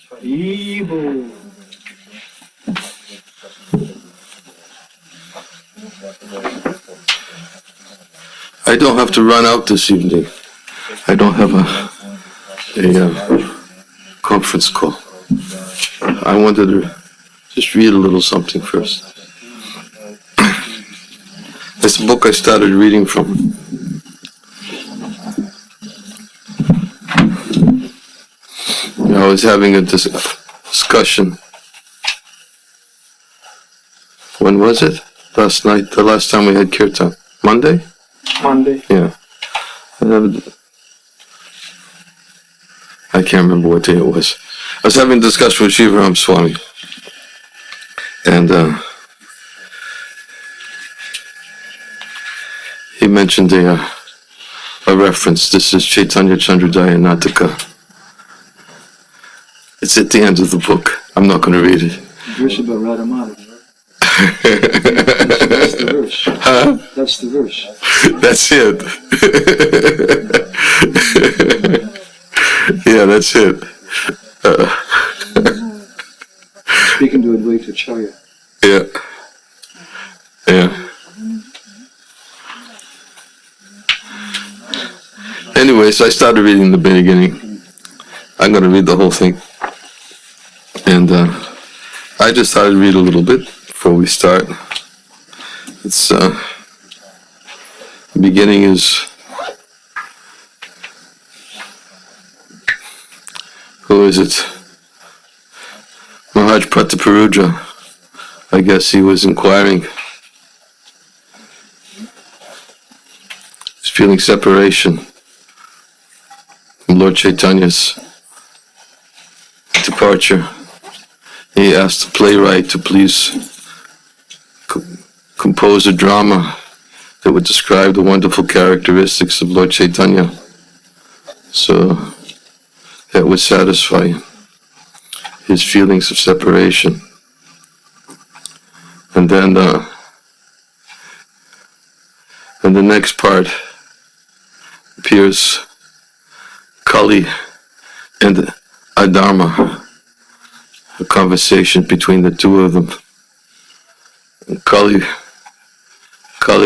I don't have to run out this evening. I don't have a conference call. I wanted to just read a little something first. It's a book I started reading from. I was having a discussion. When was it? Last night, the last time we had Kirtan. Monday? Monday. Yeah. I can't remember what day it was. I was having a discussion with Shivaram Swami. And he mentioned a reference. This is Chaitanya Chandrodaya Nataka. It's at the end of the book. I'm not going to read it. Verse about Radhamani. That's the verse. Huh? That's the verse. That's it. Yeah, that's it. Speaking to Advaita Acharya. Yeah. Yeah. Anyway, so I started reading the beginning. I'm going to read the whole thing. And I just thought I'd read a little bit before we start. It's the beginning is who is it? Maharaj Prataparudra. I guess he was inquiring. He's feeling separation from Lord Chaitanya's departure. He asked the playwright to please compose a drama that would describe the wonderful characteristics of Lord Chaitanya, so that would satisfy his feelings of separation. And then in the next part appears Kali and Adharma, a conversation between the two of them. And Kali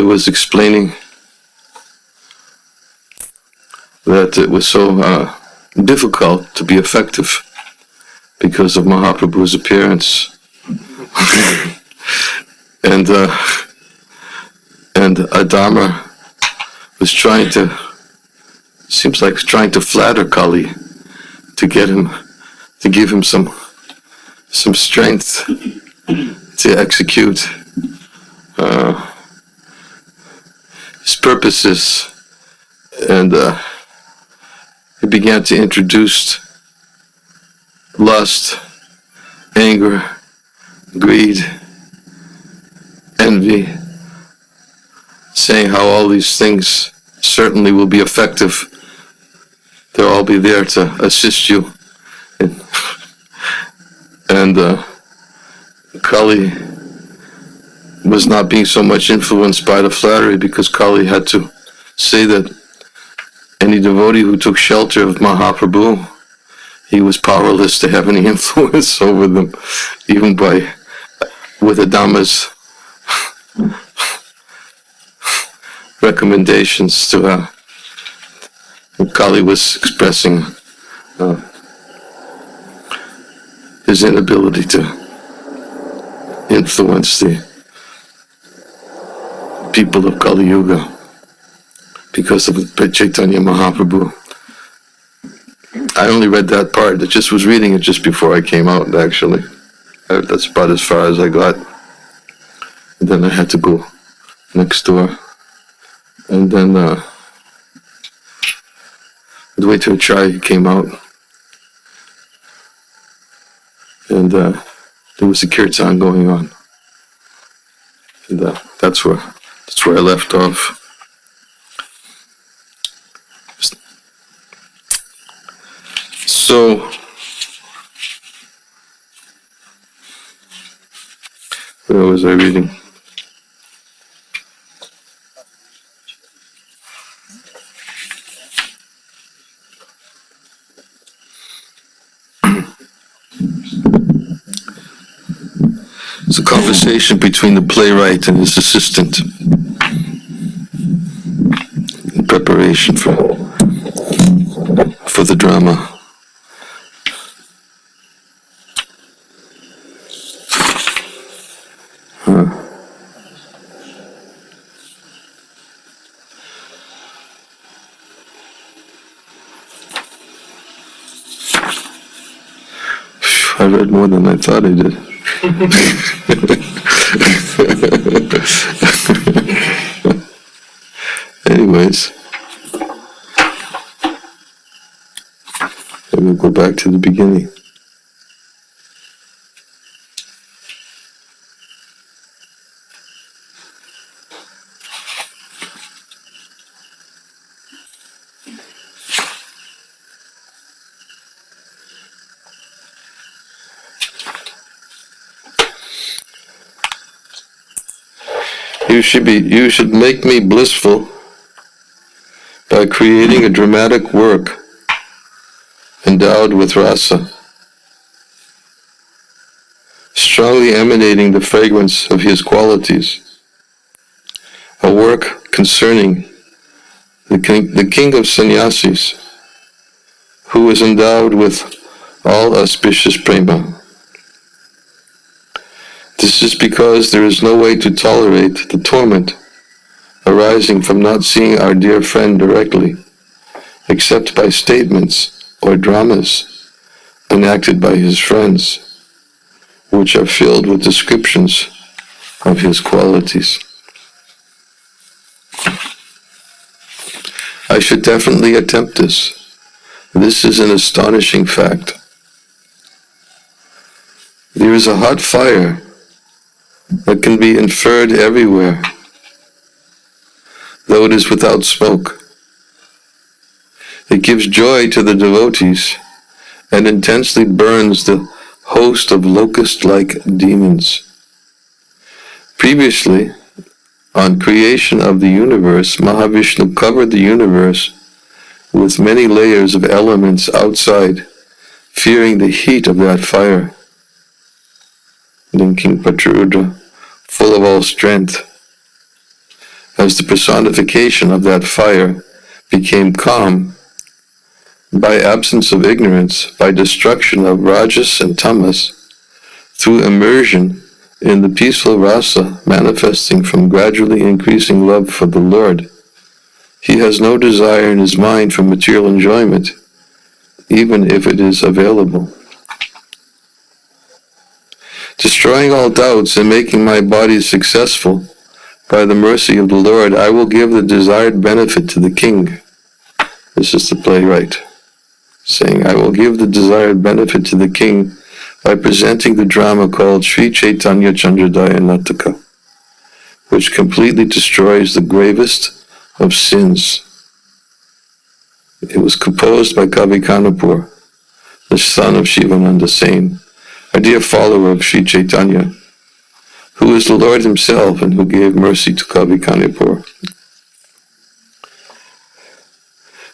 was explaining that it was so difficult to be effective because of Mahaprabhu's appearance. and Adharma was trying to flatter Kali to get him, to give him some strength to execute his purposes, and he began to introduce lust, anger, greed, envy, saying how all these things certainly will be effective. They'll all be there to assist you. And Kali was not being so much influenced by the flattery, because Kali had to say that any devotee who took shelter of Mahaprabhu, he was powerless to have any influence over them, even with Adama's recommendations to Kali was expressing his inability to influence the people of Kali Yuga because of Chaitanya Mahaprabhu. I only read that part. I just was reading it just before I came out, actually. That's about as far as I got. And then I had to go next door. And then Advaita Acharya came out. And there was a kirtan going on. And that's where I left off. So, where was I reading? It's a conversation between the playwright and his assistant in preparation for the drama. I read more than I thought I did. Anyways, we'll go back to the beginning. You should make me blissful by creating a dramatic work endowed with rasa, strongly emanating the fragrance of his qualities, a work concerning the king of sannyasis, who is endowed with all auspicious prema. This is because there is no way to tolerate the torment arising from not seeing our dear friend directly, except by statements or dramas enacted by his friends, which are filled with descriptions of his qualities. I should definitely attempt this. This is an astonishing fact. There is a hot fire that can be inferred everywhere, though it is without smoke. It gives joy to the devotees and intensely burns the host of locust-like demons. Previously, on creation of the universe, Mahavishnu covered the universe with many layers of elements outside, fearing the heat of that fire. Then King Patrudra, full of all strength, as the personification of that fire, became calm by absence of ignorance, by destruction of rajas and tamas, through immersion in the peaceful rasa manifesting from gradually increasing love for the Lord. He has no desire in his mind for material enjoyment, even if it is available. Destroying all doubts and making my body successful by the mercy of the Lord, I will give the desired benefit to the king. This is the playwright saying, I will give the desired benefit to the king by presenting the drama called Sri Chaitanya Chandrodaya Nataka, which completely destroys the gravest of sins. It was composed by Kavi Kanapur, the son of Shivananda Sen, a dear follower of Sri Chaitanya, who is the Lord himself and who gave mercy to Kavi Kanapur.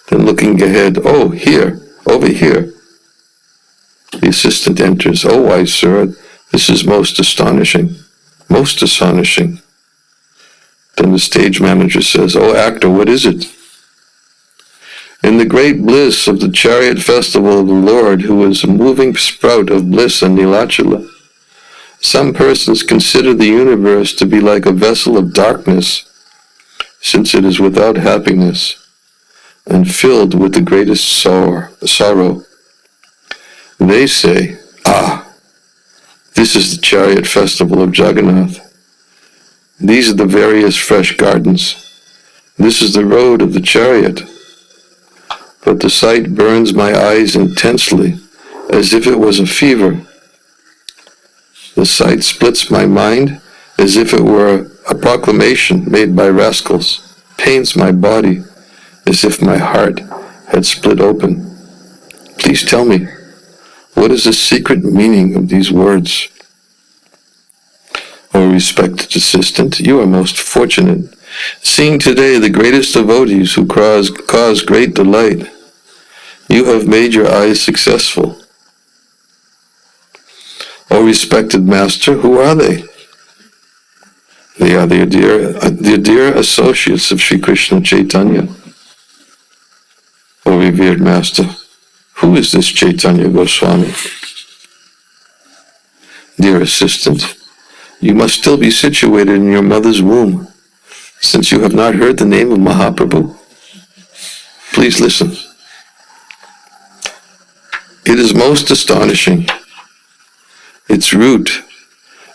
Then looking ahead, oh, here, over here. The assistant enters. Oh, wise sir, this is most astonishing. Most astonishing. Then the stage manager says, oh, actor, what is it? In the great bliss of the chariot festival of the Lord, who is a moving sprout of bliss and Nilachala, some persons consider the universe to be like a vessel of darkness, since it is without happiness and filled with the greatest sorrow. They say, ah, this is the chariot festival of Jagannath. These are the various fresh gardens. This is the road of the chariot. But the sight burns my eyes intensely, as if it was a fever. The sight splits my mind, as if it were a proclamation made by rascals, pains my body, as if my heart had split open. Please tell me, what is the secret meaning of these words? O respected assistant, you are most fortunate, seeing today the greatest devotees who cause great delight. You have made your eyes successful. O respected Master, who are they? They are the dear associates of Sri Krishna Chaitanya. O revered Master, who is this Chaitanya Goswami? Dear assistant, you must still be situated in your mother's womb, since you have not heard the name of Mahaprabhu. Please listen. It is most astonishing. Its root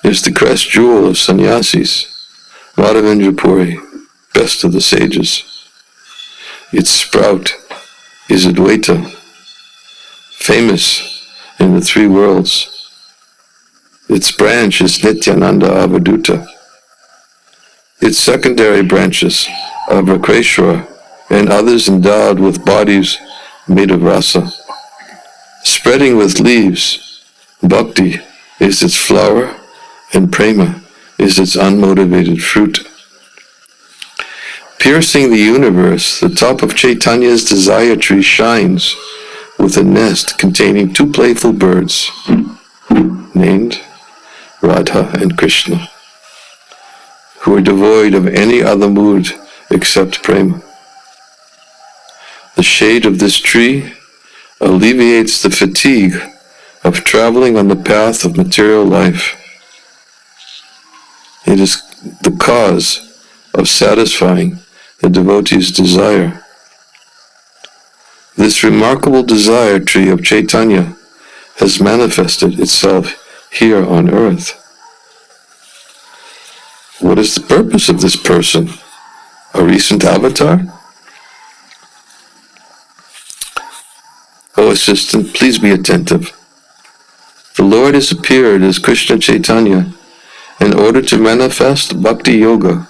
is the crest jewel of sannyasis, Madhavendra Puri, best of the sages. Its sprout is Advaita, famous in the three worlds. Its branch is Nityananda Avaduta. Its secondary branches are Vrakreshwara and others endowed with bodies made of rasa. Spreading with leaves, bhakti is its flower and prema is its unmotivated fruit. Piercing the universe, the top of Chaitanya's desire tree shines with a nest containing two playful birds, named Radha and Krishna, who are devoid of any other mood except prema. The shade of this tree alleviates the fatigue of traveling on the path of material life. It is the cause of satisfying the devotee's desire. This remarkable desire tree of Chaitanya has manifested itself here on earth. What is the purpose of this person? A recent avatar? O assistant, please be attentive. The Lord has appeared as Krishna Chaitanya in order to manifest Bhakti Yoga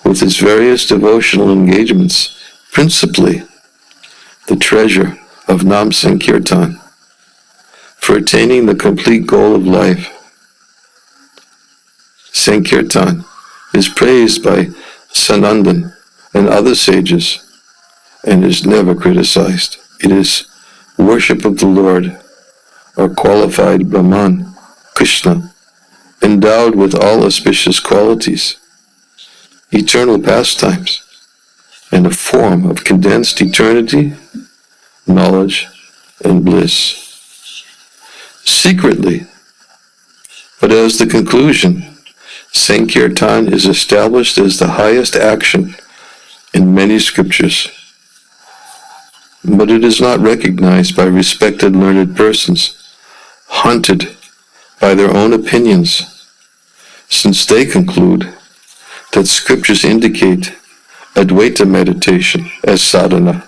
with its various devotional engagements, principally the treasure of Nam Sankirtan, for attaining the complete goal of life. Sankirtan is praised by Sanandan and other sages and is never criticized. It is worship of the Lord, or qualified Brahman, Krishna, endowed with all auspicious qualities, eternal pastimes, and a form of condensed eternity, knowledge, and bliss. Secretly, but as the conclusion, Sankirtan is established as the highest action in many scriptures, but it is not recognized by respected learned persons, haunted by their own opinions, since they conclude that scriptures indicate Advaita meditation as sadhana,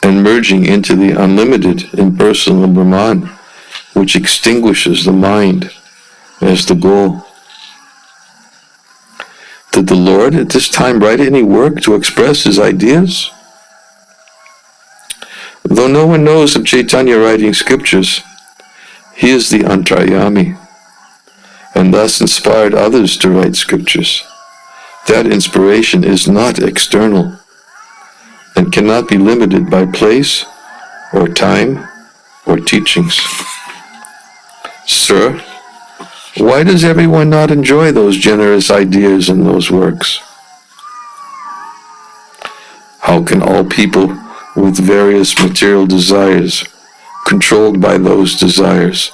and merging into the unlimited impersonal Brahman, which extinguishes the mind as the goal. Did the Lord at this time write any work to express his ideas? Though no one knows of Chaitanya writing scriptures, he is the Antaryami, and thus inspired others to write scriptures. That inspiration is not external, and cannot be limited by place, or time, or teachings. Sir, why does everyone not enjoy those generous ideas in those works? How can all people with various material desires, controlled by those desires,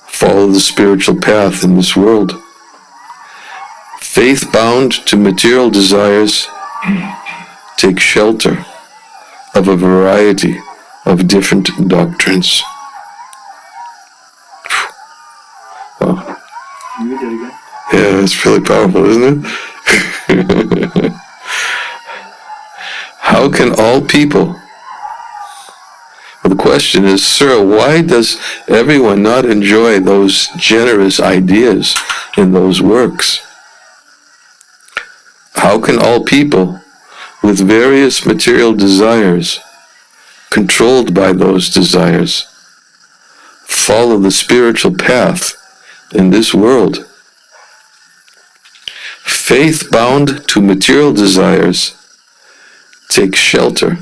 follow the spiritual path in this world? Faith bound to material desires take shelter of a variety of different doctrines. Wow. You read that again? Yeah, that's really powerful, isn't it? How can all people? Well, the question is, sir, why does everyone not enjoy those generous ideas in those works? How can all people with various material desires, controlled by those desires, follow the spiritual path in this world? Faith bound to material desires takes shelter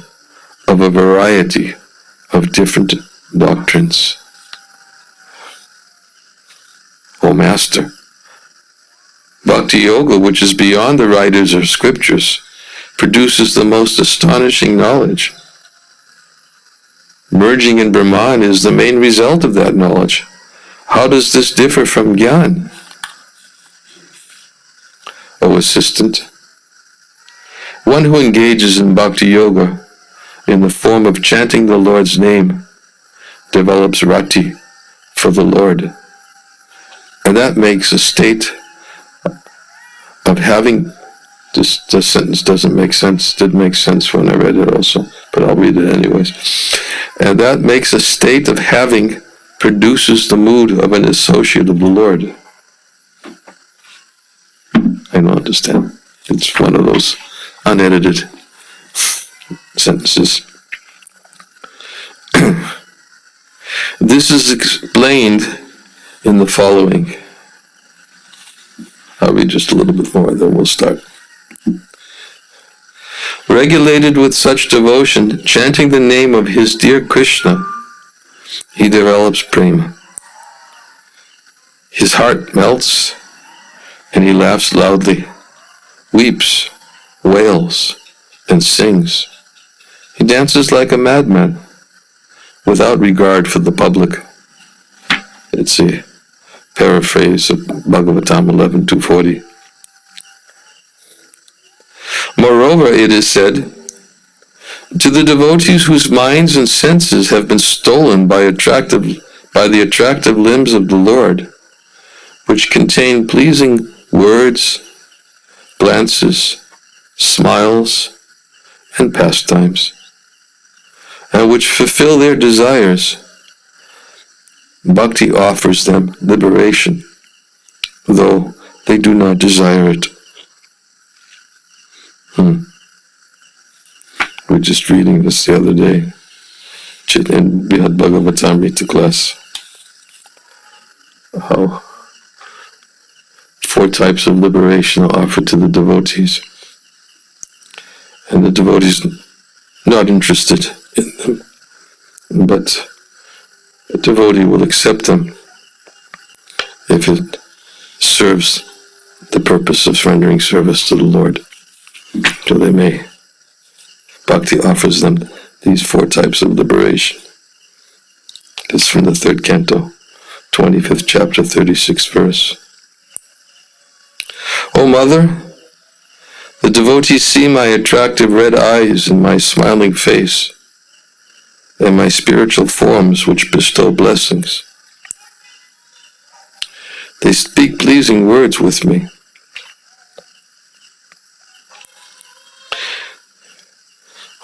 of a variety of different doctrines. master. Bhakti Yoga, which is beyond the writers of scriptures, produces the most astonishing knowledge. Merging in Brahman is the main result of that knowledge. How does this differ from Gyan? O assistant, one who engages in Bhakti Yoga in the form of chanting the Lord's name develops rati for the Lord. And that makes a state of having, this sentence doesn't make sense, didn't make sense when I read it also, but I'll read it anyways. And that makes a state of having produces the mood of an associate of the Lord. I don't understand. It's one of those unedited sentences. This is explained in the following. I'll read just a little bit more, then we'll start. Regulated with such devotion, chanting the name of his dear Krishna, he develops prema. His heart melts, and he laughs loudly, weeps, wails, and sings. He dances like a madman, without regard for the public. It's a paraphrase of Bhagavatam 11.240. Moreover, it is said, to the devotees whose minds and senses have been stolen by the attractive limbs of the Lord, which contain pleasing words, glances, smiles, and pastimes, and which fulfill their desires, Bhakti offers them liberation, though they do not desire it. We were just reading this the other day. We had Rasamrita class. How 4 types of liberation are offered to the devotees. And the devotees not interested in them, but a devotee will accept them if it serves the purpose of rendering service to the Lord. So they may. Bhakti offers them these 4 types of liberation. This is from the 3rd canto, 25th chapter, 36th verse. O Mother, the devotees see my attractive red eyes and my smiling face, and my spiritual forms which bestow blessings. They speak pleasing words with me.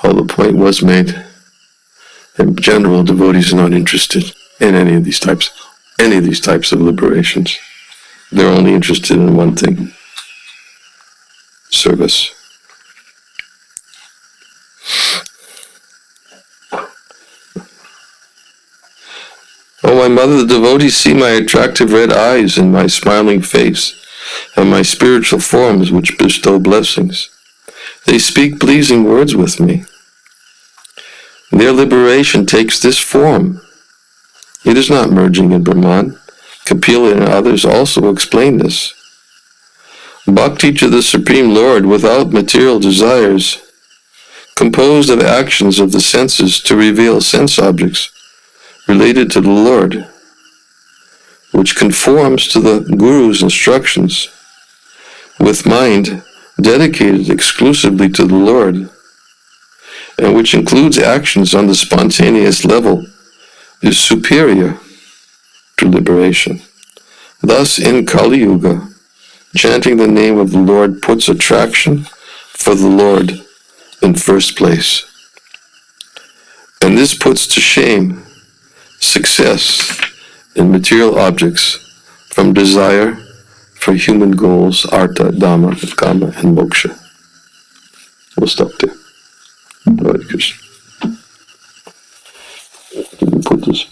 All the point was made. In general, devotees are not interested in any of these types of liberations. They're only interested in one thing: service. Oh, my mother, the devotees see my attractive red eyes and my smiling face, and my spiritual forms which bestow blessings. They speak pleasing words with me. Their liberation takes this form. It is not merging in Brahman. Kapila and others also explain this. Bhakti to the Supreme Lord without material desires, composed of actions of the senses to reveal sense objects related to the Lord, which conforms to the Guru's instructions, with mind dedicated exclusively to the Lord, and which includes actions on the spontaneous level, is superior to liberation. Thus, in Kali Yuga, chanting the name of the Lord puts attraction for the Lord in first place. And this puts to shame success in material objects from desire for human goals, artha, dhamma, kama, and moksha. We'll stop there. Hare Krishna. Let me put this.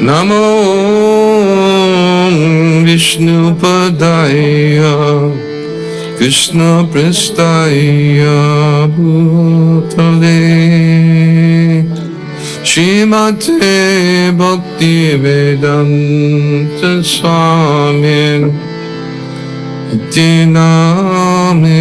Namo Vishnu Padaya Krishna Prestaya Bhutale Srimate Bhakti Vedanta Swami Iti Namini.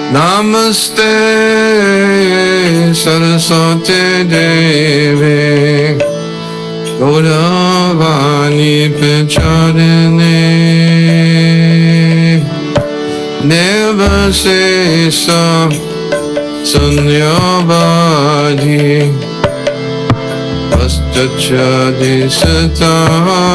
Namaste Saraswati Devi Gauravani Pracharini Devasesa Sanyavadi Astachadi Satarini.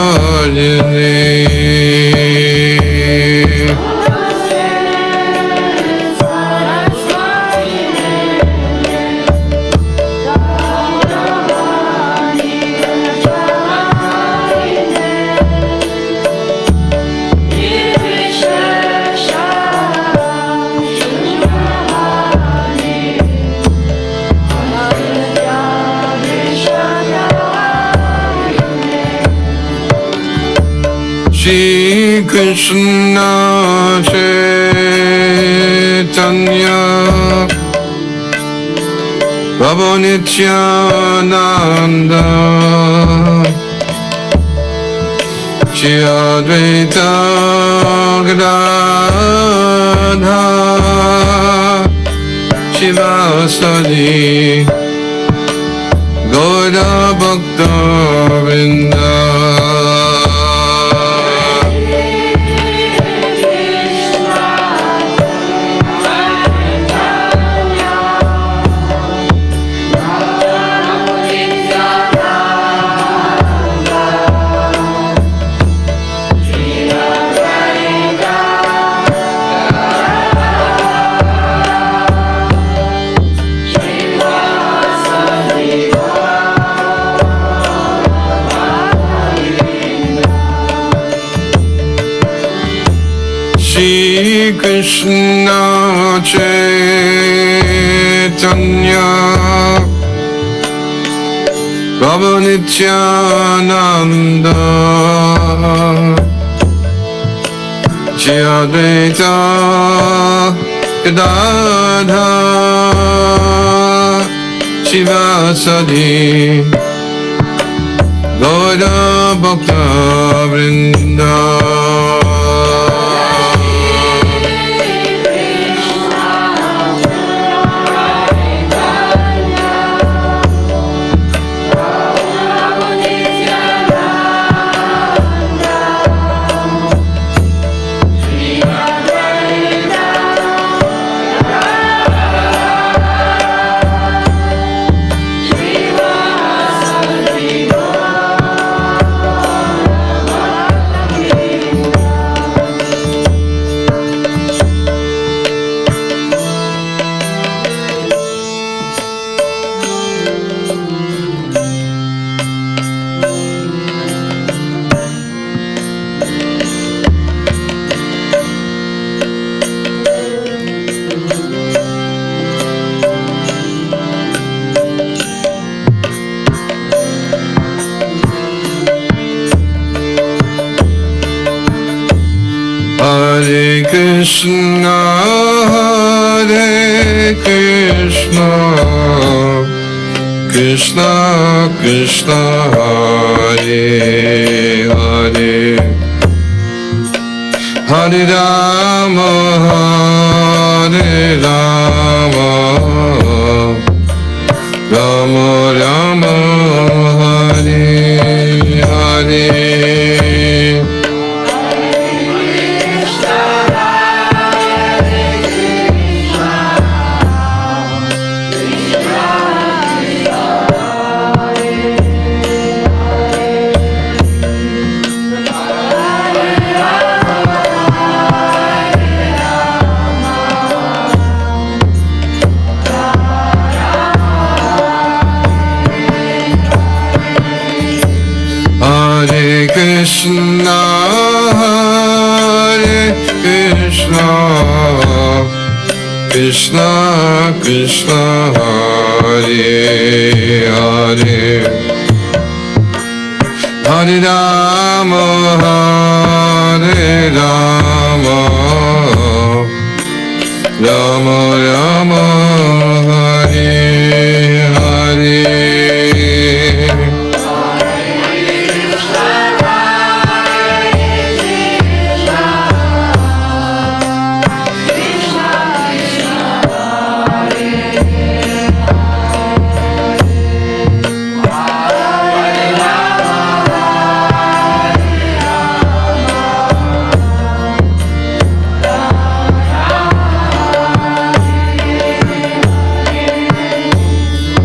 Shri Krishna Chaitanya Prabhu Nityananda Shri Advaita Gadadhara Shivasadi Gaura Bhakta Vrinda. Shri Krishna Chaitanya Prabhu Nityananda Shri Advaita Gadadhara Shivasadi Gaura Bhakta Vrinda. Hare Krishna, Hare Krishna, Krishna Krishna, Hare Hare, Hare Rama, Hare Rama, Rama Rama, Hare Hare. Krishna, Krishna Krishna, Hare Hare, Hare Rama, Hare Rama, Rama Rama, Hare Hare.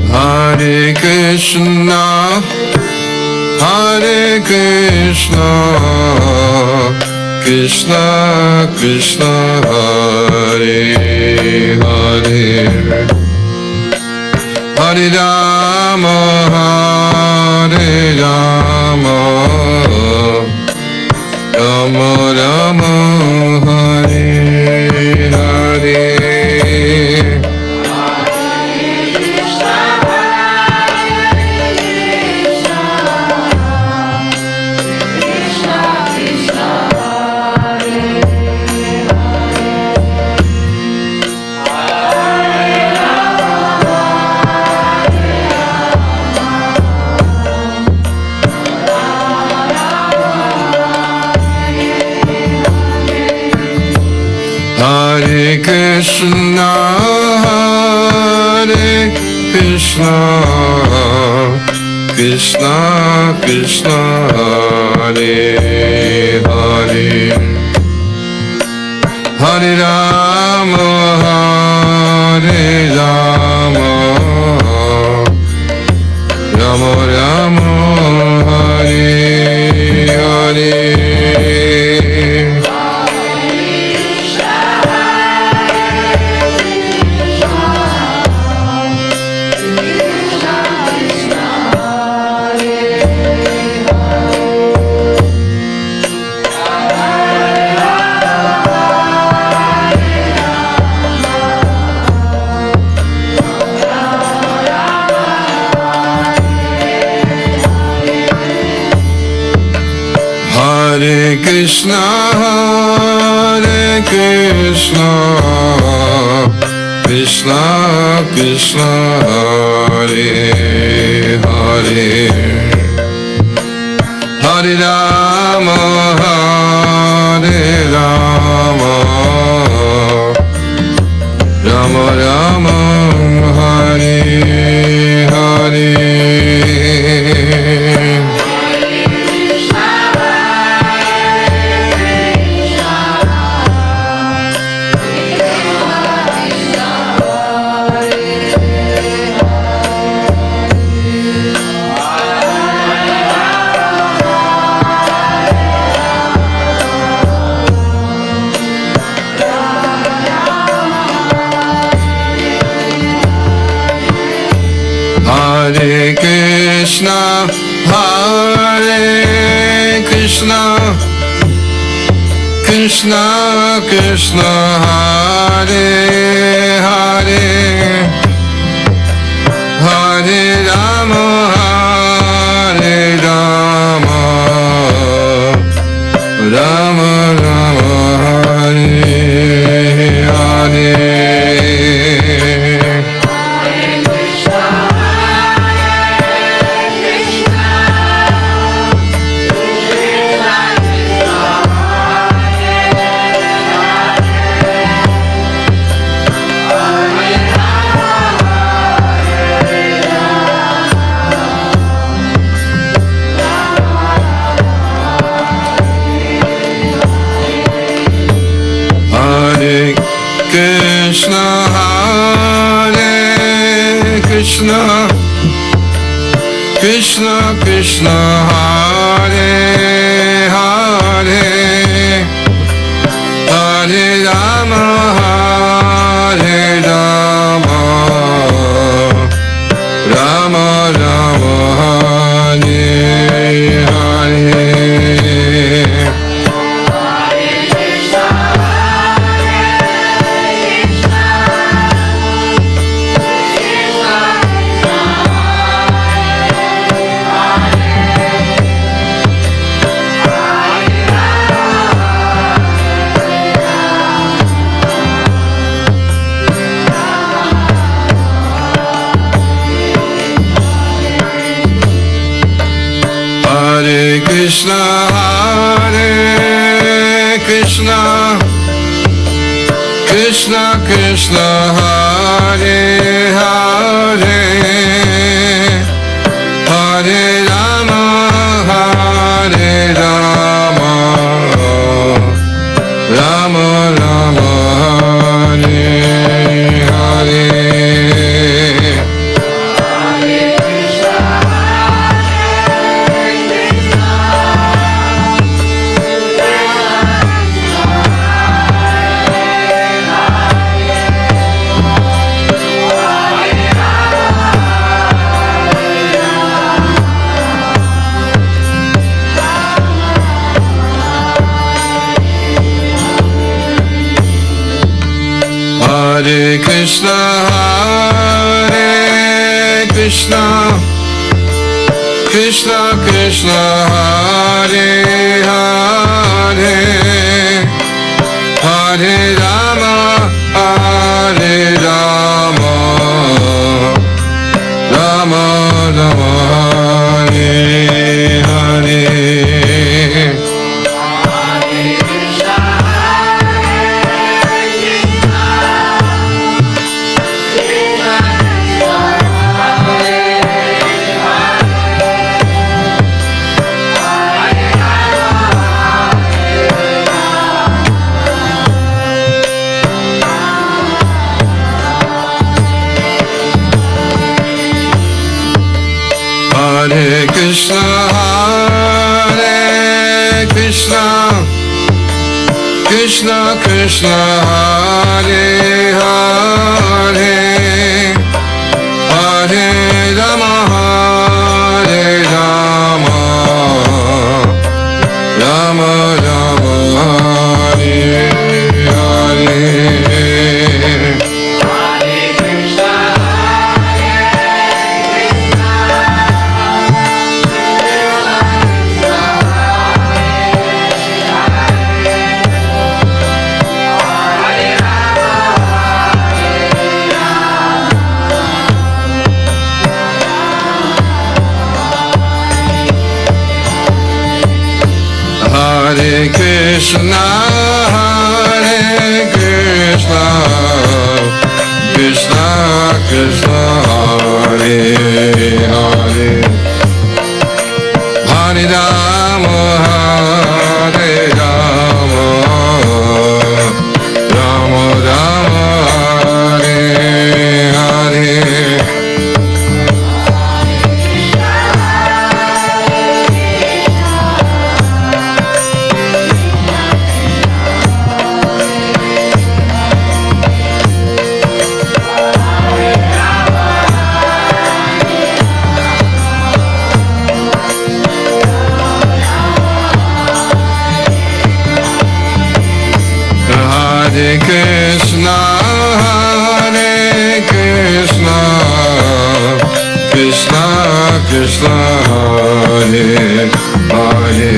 Hare Krishna, Hare Krishna, Krishna Krishna, Hare Hare, Hare Rama, Hare Rama, Rama Rama, Hare Hare. Hare Krishna, Hare Krishna, Krishna Krishna, Hare Hare, Hare Rama, Hare Rama, Rama Rama, Hare Hare. Hare Krishna, Hare Krishna, Krishna Krishna, Hare Hare, Hare Rama, Hare Rama, Rama Rama, Hare Hare. Hare Krishna, Hare Krishna, Krishna Krishna, Hare Hare, Hare Rama, Hare Rama, Rama Rama, Hare Hare. Krishna, Hare Krishna, Krishna Krishna, Hare Hare, Hare Rama, Hare Rama, Rama Rama, Hare Hare. Krishna, Hare Krishna, Krishna Krishna, Hare Hare, Hare Rama, Hare Rama, Rama Rama, Hare Hare. Hare Krishna, Hare Krishna, Krishna Krishna, Hare Hare, Hare Rama, Hare Rama, Rama Rama, Hare Hare. Hare Krishna, Hare Krishna, Krishna Krishna, Hare Hare, Hare Rama, Hare Rama, Rama Rama, Hare Hare. Hare Krishna, Hare Krishna, Krishna Krishna, Hare Hare, Hare Rama, Hare Rama, Rama Rama, Hare Hare. Hare Krishna, Hare Krishna, Krishna Krishna, Hare Hare,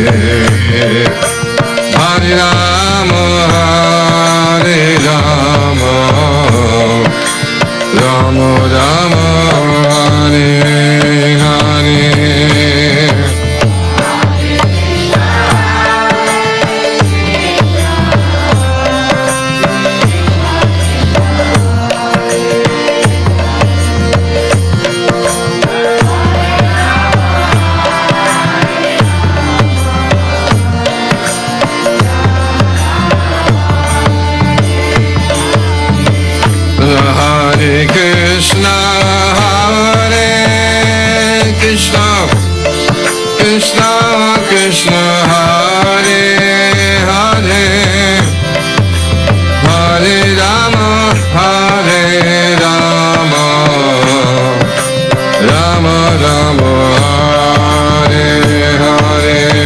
Hare Rama, Hare Rama, Rama Rama, Hare Hare. Hare Krishna, Hare Krishna, Krishna Krishna, Hare Hare, Hare Rama, Hare Rama, Rama Rama, Hare Hare.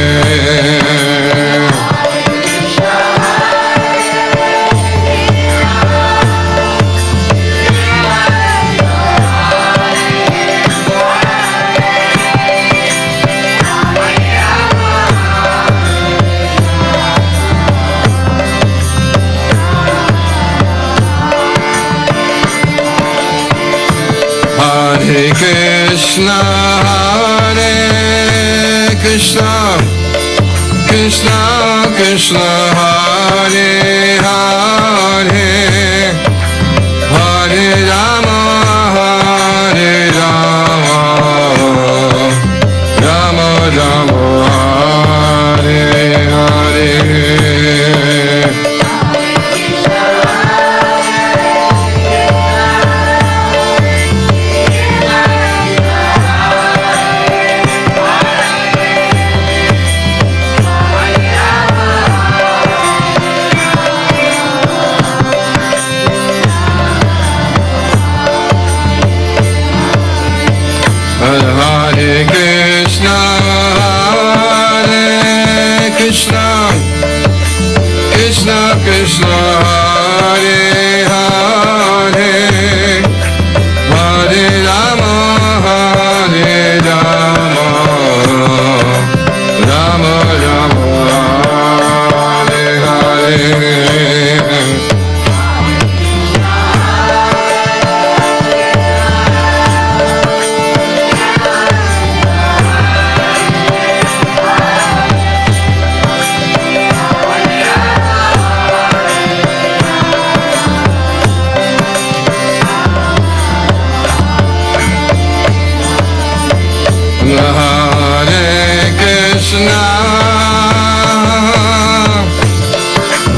Hare Krishna, Hare Krishna, Krishna Krishna Hare Hare Hare Rama Hare Rama Rama Rama Hare Hare Hare Krishna, Hare Krishna, Krishna Krishna, Hare Hare, Hare Rama, Hare Rama, Rama Rama, Hare Hare. Hare Krishna,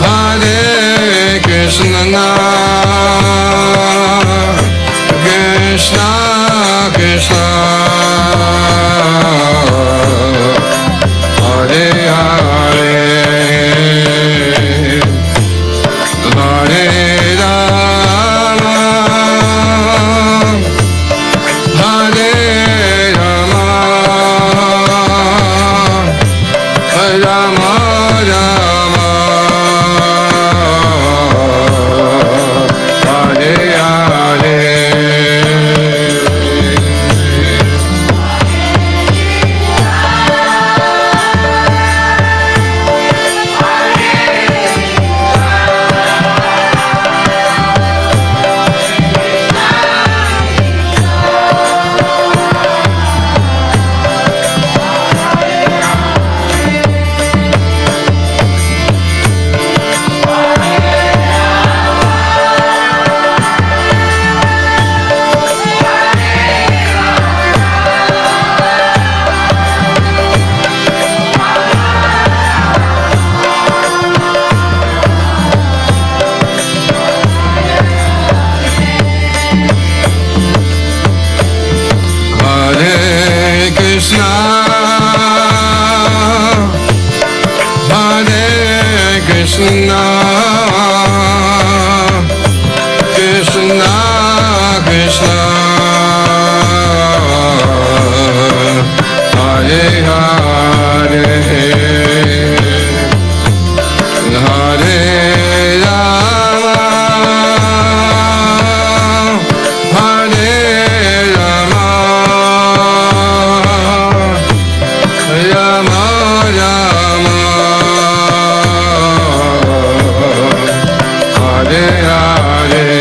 Hare Krishna, Krishna Krishna, Hare Hare, Hare Rama, Hare Rama, Rama Rama, Hare Hare. Hare Krishna, Hare Krishna, Krishna Krishna, Hare Hare, Hare Rama, Hare Rama, Rama Rama, Hare Hare.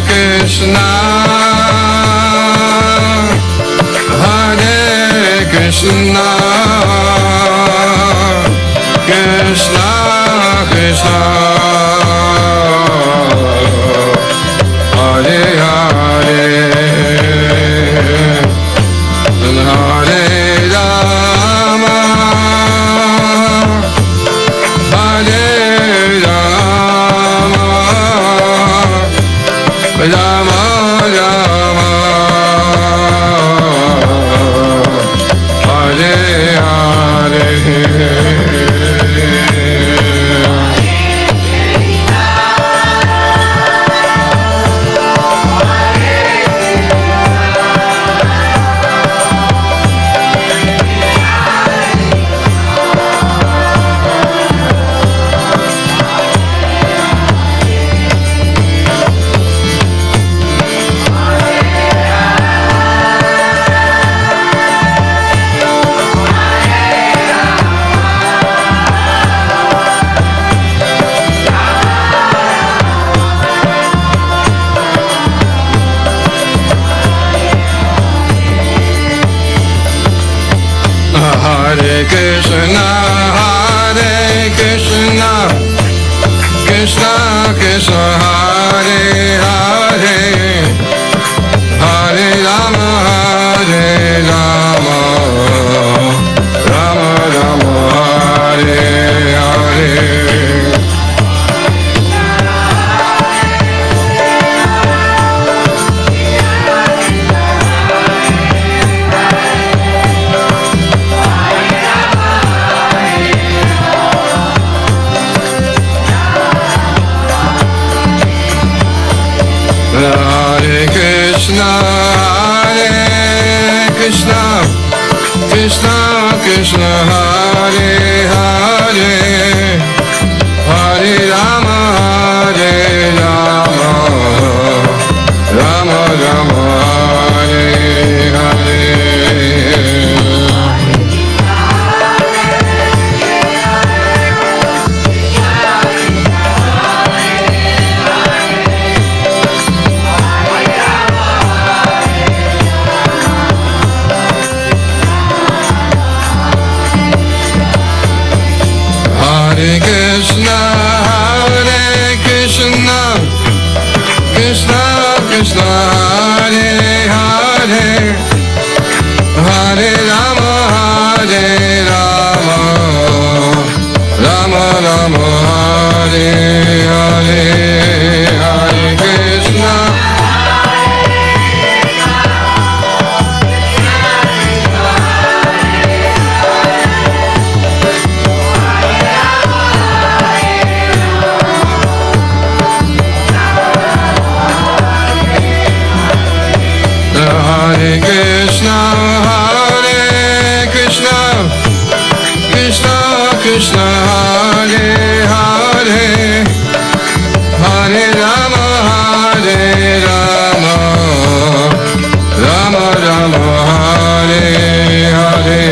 Krishna, Hare Krishna, Krishna Krishna, Hare Hare, Hare Rama, Hare Rama, Rama Rama, Hare Hare Krishna, Krishna Krishna Hare Hare, Hare Rama, Hare Rama, Rama Rama, Hare Hare. Hare Krishna, Hare Krishna, Krishna Krishna Hare Hare, Hare Rama, Hare Rama, Rama Rama, Hare Hare. Hare Krishna, Hare Krishna, Hare Krishna, Krishna Krishna Hare Hare, Hare Rama, Hare Rama, Rama Rama, Hare Hare.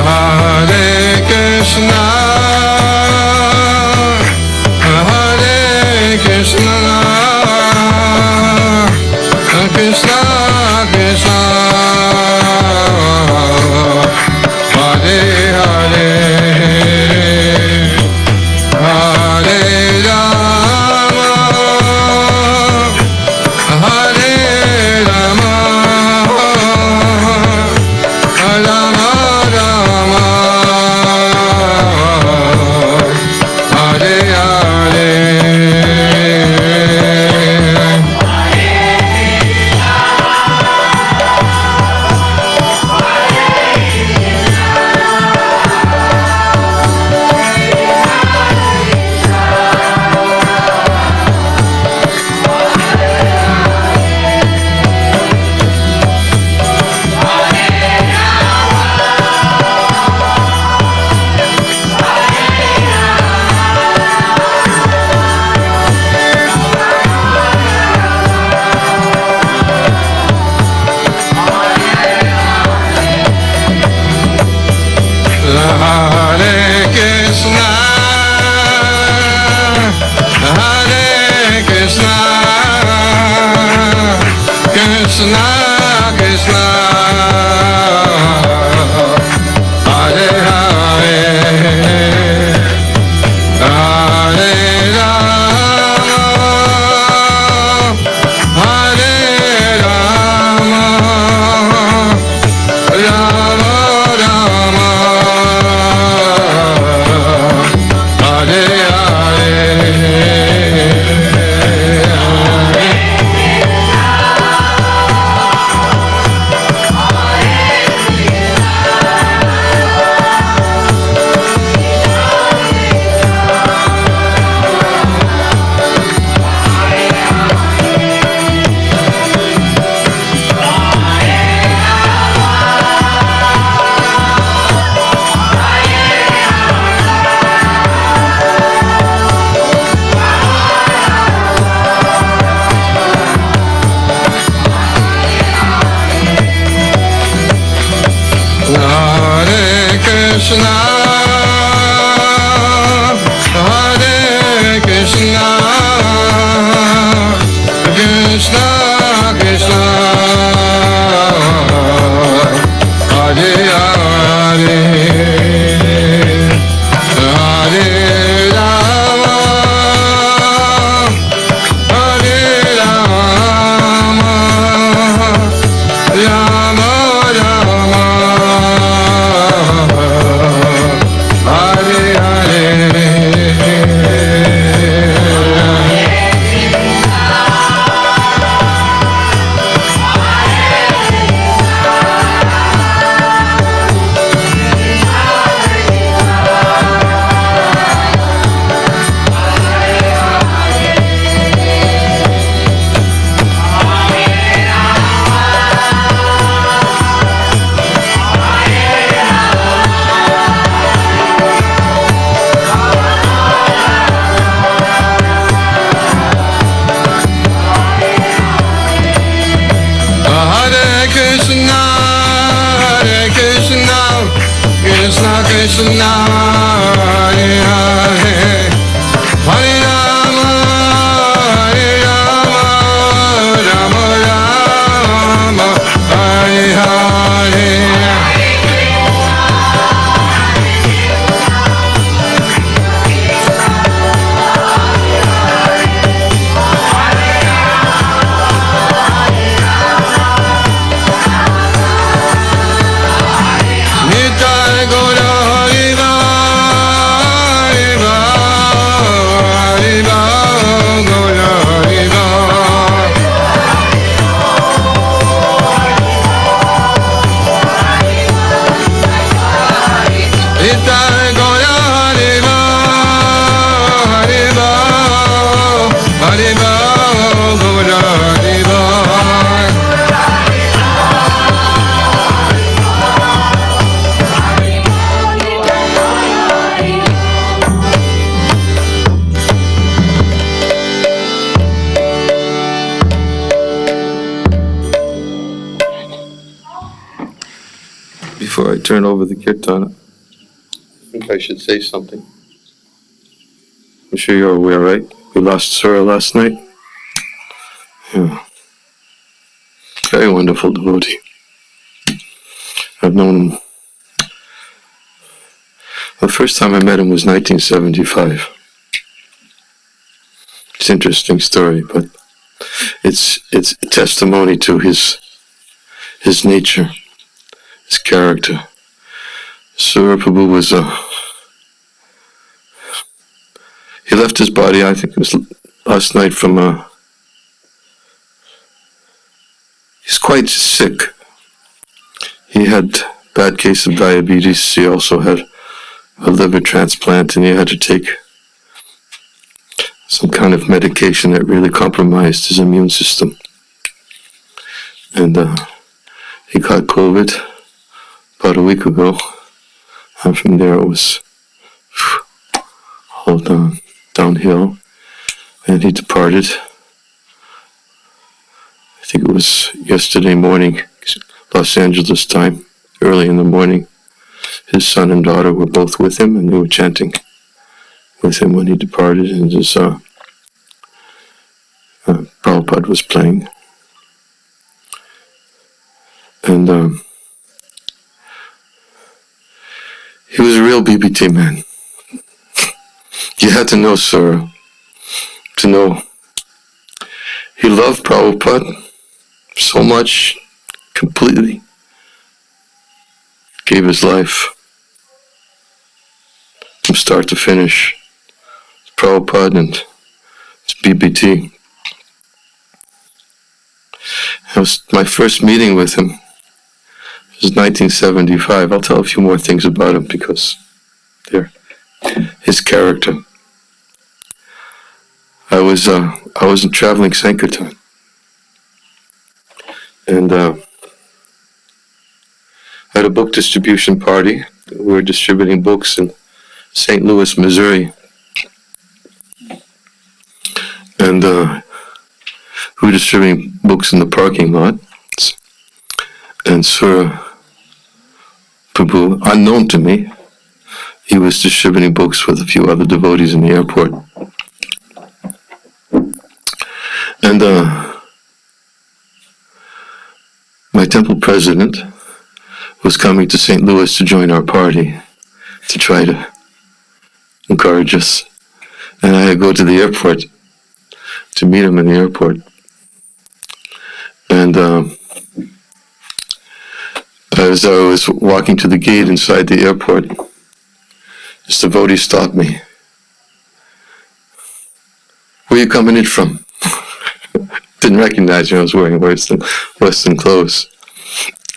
Hare Krishna, Hare Krishna, Krishna Krishna, Hare Hare, Hare Rama, Hare Rama, Rama Rama, Hare Hare. Hare Krishna, Hare Krishna, Krishna Krishna, Hare Hare, Hare Rama, Hare Rama, Rama Rama, Hare Hare. Hare Krishna, Hare Krishna, Krishna Krishna, Hare Hare, Hare Rama, Hare Rama, Rama Rama, Krishna, Hare Krishna, Krishna Krishna, Hare Hare, Hare Rama, Hare Rama, Rama Rama, Hare Hare. Before I turn over the kirtan, I think I should say something. I'm sure you're aware, right? We lost Sura last night. Yeah. Very wonderful devotee. I've known him. The first time I met him was 1975. It's an interesting story, but it's a testimony to his nature, his character. Sura Prabhu was he left his body, I think it was last night from he's quite sick. He had a bad case of diabetes. He also had a liver transplant, and he had to take some kind of medication that really compromised his immune system. And he got COVID about a week ago, and from there it was all downhill, and he departed. I think it was yesterday morning, Los Angeles time, early in the morning. His son and daughter were both with him, and they were chanting with him when he departed, and his Prabhupada was playing. And he was a real BBT man. You had to know Sura to know. He loved Prabhupada so much, completely. Gave his life from start to finish. Prabhupada and it's BBT. It was my first meeting with him. It was 1975. I'll tell a few more things about him because they're his character. I was traveling Sankirtan, and I had a book distribution party. We were distributing books in St. Louis, Missouri, and we were distributing books in the parking lot. And Sura Prabhu, unknown to me, he was distributing books with a few other devotees in the airport. And my temple president was coming to St. Louis to join our party to try to encourage us. And I had to go to the airport to meet him in the airport. And as I was walking to the gate inside the airport, this devotee stopped me. Where are you coming in from? Didn't recognize me. I was wearing Western clothes.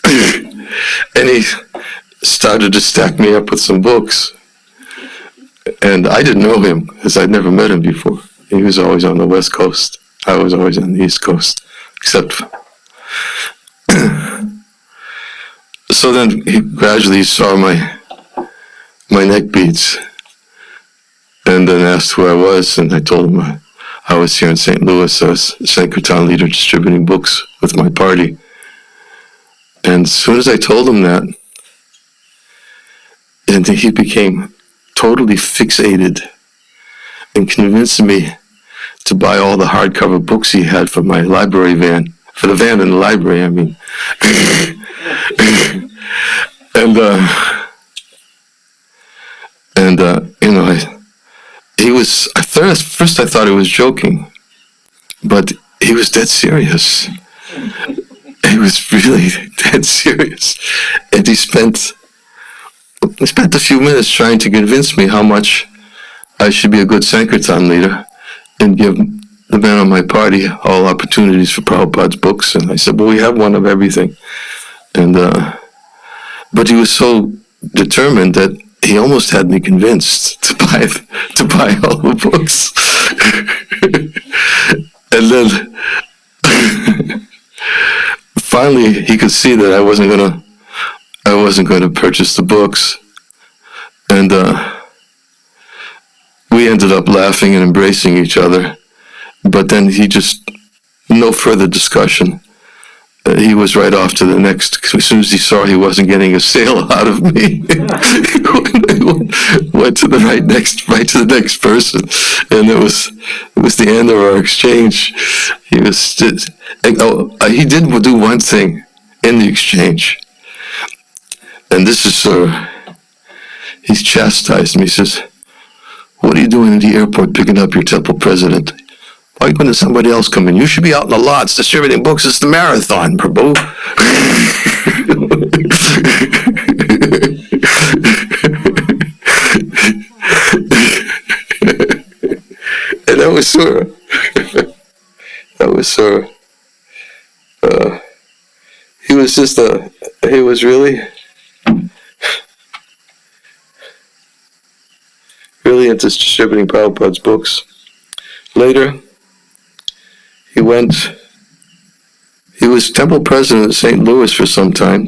And he started to stack me up with some books. And I didn't know him because I'd never met him before. He was always on the West Coast. I was always on the East Coast. Except so then he gradually saw my neck beads and then asked who I was, and I told him I was here in St. Louis. I was Sankirtan leader distributing books with my party. And as soon as I told him that, and he became totally fixated and convinced me to buy all the hardcover books he had for my library van, for the van in the library, I mean. He was, at first I thought he was joking, but he was dead serious. He was really dead serious. And he spent a few minutes trying to convince me how much I should be a good Sankirtan leader and give the men on my party all opportunities for Prabhupada's books. And I said, well, we have one of everything. And but he was so determined that he almost had me convinced to buy all the books. And then finally he could see that I wasn't gonna purchase the books. And we ended up laughing and embracing each other. But then no further discussion. He was right off to the next. As soon as he saw he wasn't getting a sale out of me, went to the next person, and it was the end of our exchange. He did do one thing in the exchange, and this is he's chastised me. He says, "What are you doing at the airport picking up your temple president? Why couldn't somebody else come in? You should be out in the lots distributing books. It's the marathon, Prabhu." And that was Surah. That was Surah. He was really into distributing Prabhupada's books. Later, he was temple president of St. Louis for some time.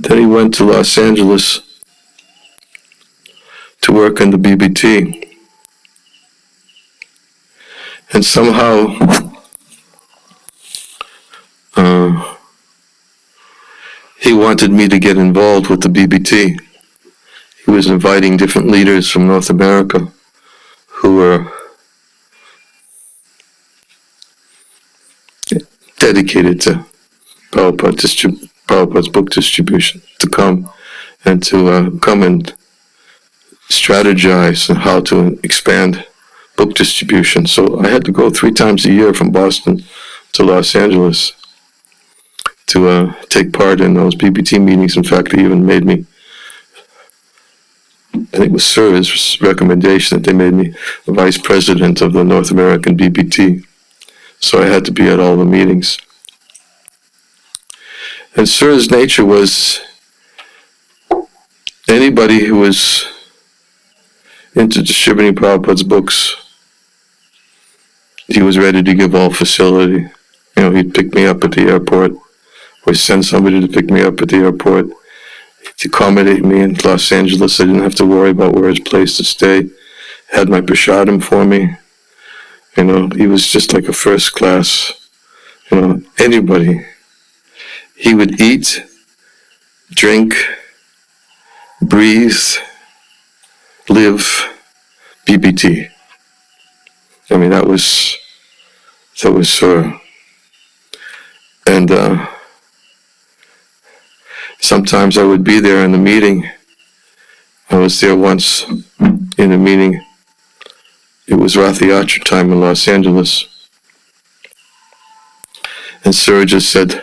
Then he went to Los Angeles to work in the BBT. And somehow, he wanted me to get involved with the BBT. He was inviting different leaders from North America who were dedicated to Prabhupada's book distribution, to come and strategize on how to expand book distribution. So I had to go 3 times a year from Boston to Los Angeles to take part in those BBT meetings. In fact, they even made me, I think it was Sir's recommendation that they made me vice president of the North American BBT. So I had to be at all the meetings. And Sir's nature was anybody who was into distributing Prabhupada's books, he was ready to give all facility. He'd pick me up at the airport, or send somebody to pick me up at the airport. To accommodate me in Los Angeles, I didn't have to worry about where his place to stay. Had my prasadam for me. He was just like a first class, anybody. He would eat, drink, breathe, live, BBT. I mean, that was Sir. And sometimes I would be there in the meeting. I was there once in a meeting. It was Rathayatra time in Los Angeles. And Sir just said,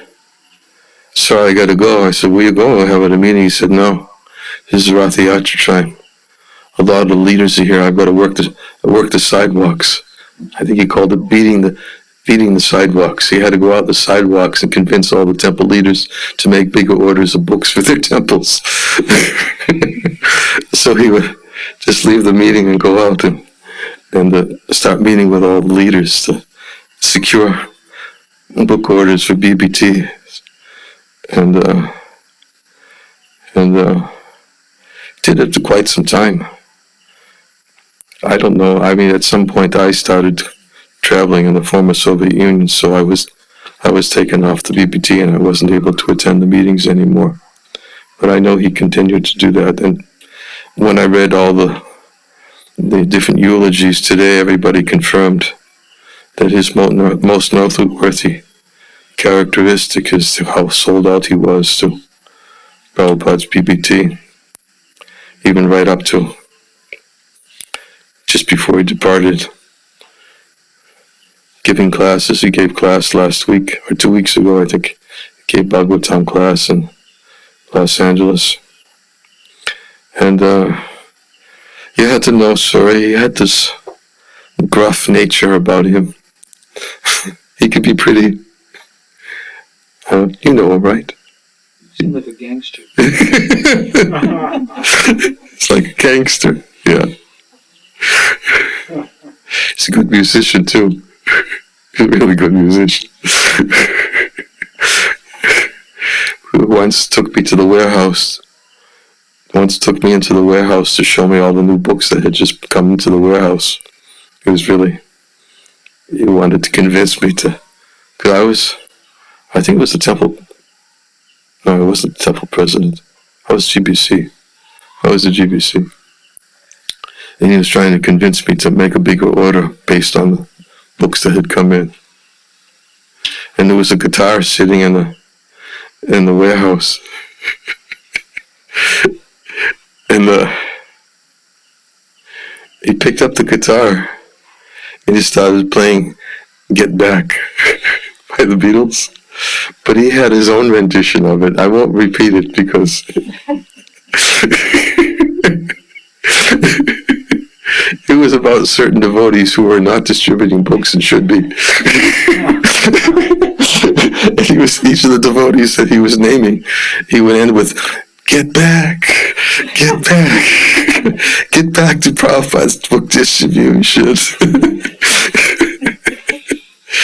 "Sorry, I gotta go." I said, "Where you going? We're having a meeting." He said, "No, this is Rathayatra time. A lot of the leaders are here. I've got to work the sidewalks." I think he called it beating the sidewalks. He had to go out the sidewalks and convince all the temple leaders to make bigger orders of books for their temples. So he would just leave the meeting and go out and start meeting with all the leaders to secure book orders for BBT. And did it for quite some time. I don't know. I mean, at some point I started traveling in the former Soviet Union, so I I was taken off the BPT and I wasn't able to attend the meetings anymore. But I know he continued to do that. And when I read all the different eulogies today, everybody confirmed that his most noteworthy characteristic is how sold out he was to Prabhupada's BPT, even right up to just before he departed. Giving classes, he gave class last week, or 2 weeks ago, I think. He gave Bhagavatam class in Los Angeles. And you had to know, sir, he had this gruff nature about him. He could be pretty, you know him, right? Seemed like a gangster. It's like a gangster, yeah. He's a good musician too. He's a really good musician. Once took me into the warehouse to show me all the new books that had just come into the warehouse. He wanted to convince me to, because I think it was the temple, no, it wasn't the temple president. I was GBC. I was the GBC. And he was trying to convince me to make a bigger order based on the books that had come in. And there was a guitar sitting in the warehouse. And he picked up the guitar and he started playing Get Back by the Beatles. But he had his own rendition of it. I won't repeat it because it was about certain devotees who were not distributing books and should be. And each of the devotees that he was naming, he would end with, get back to Prabhupada's book distribution.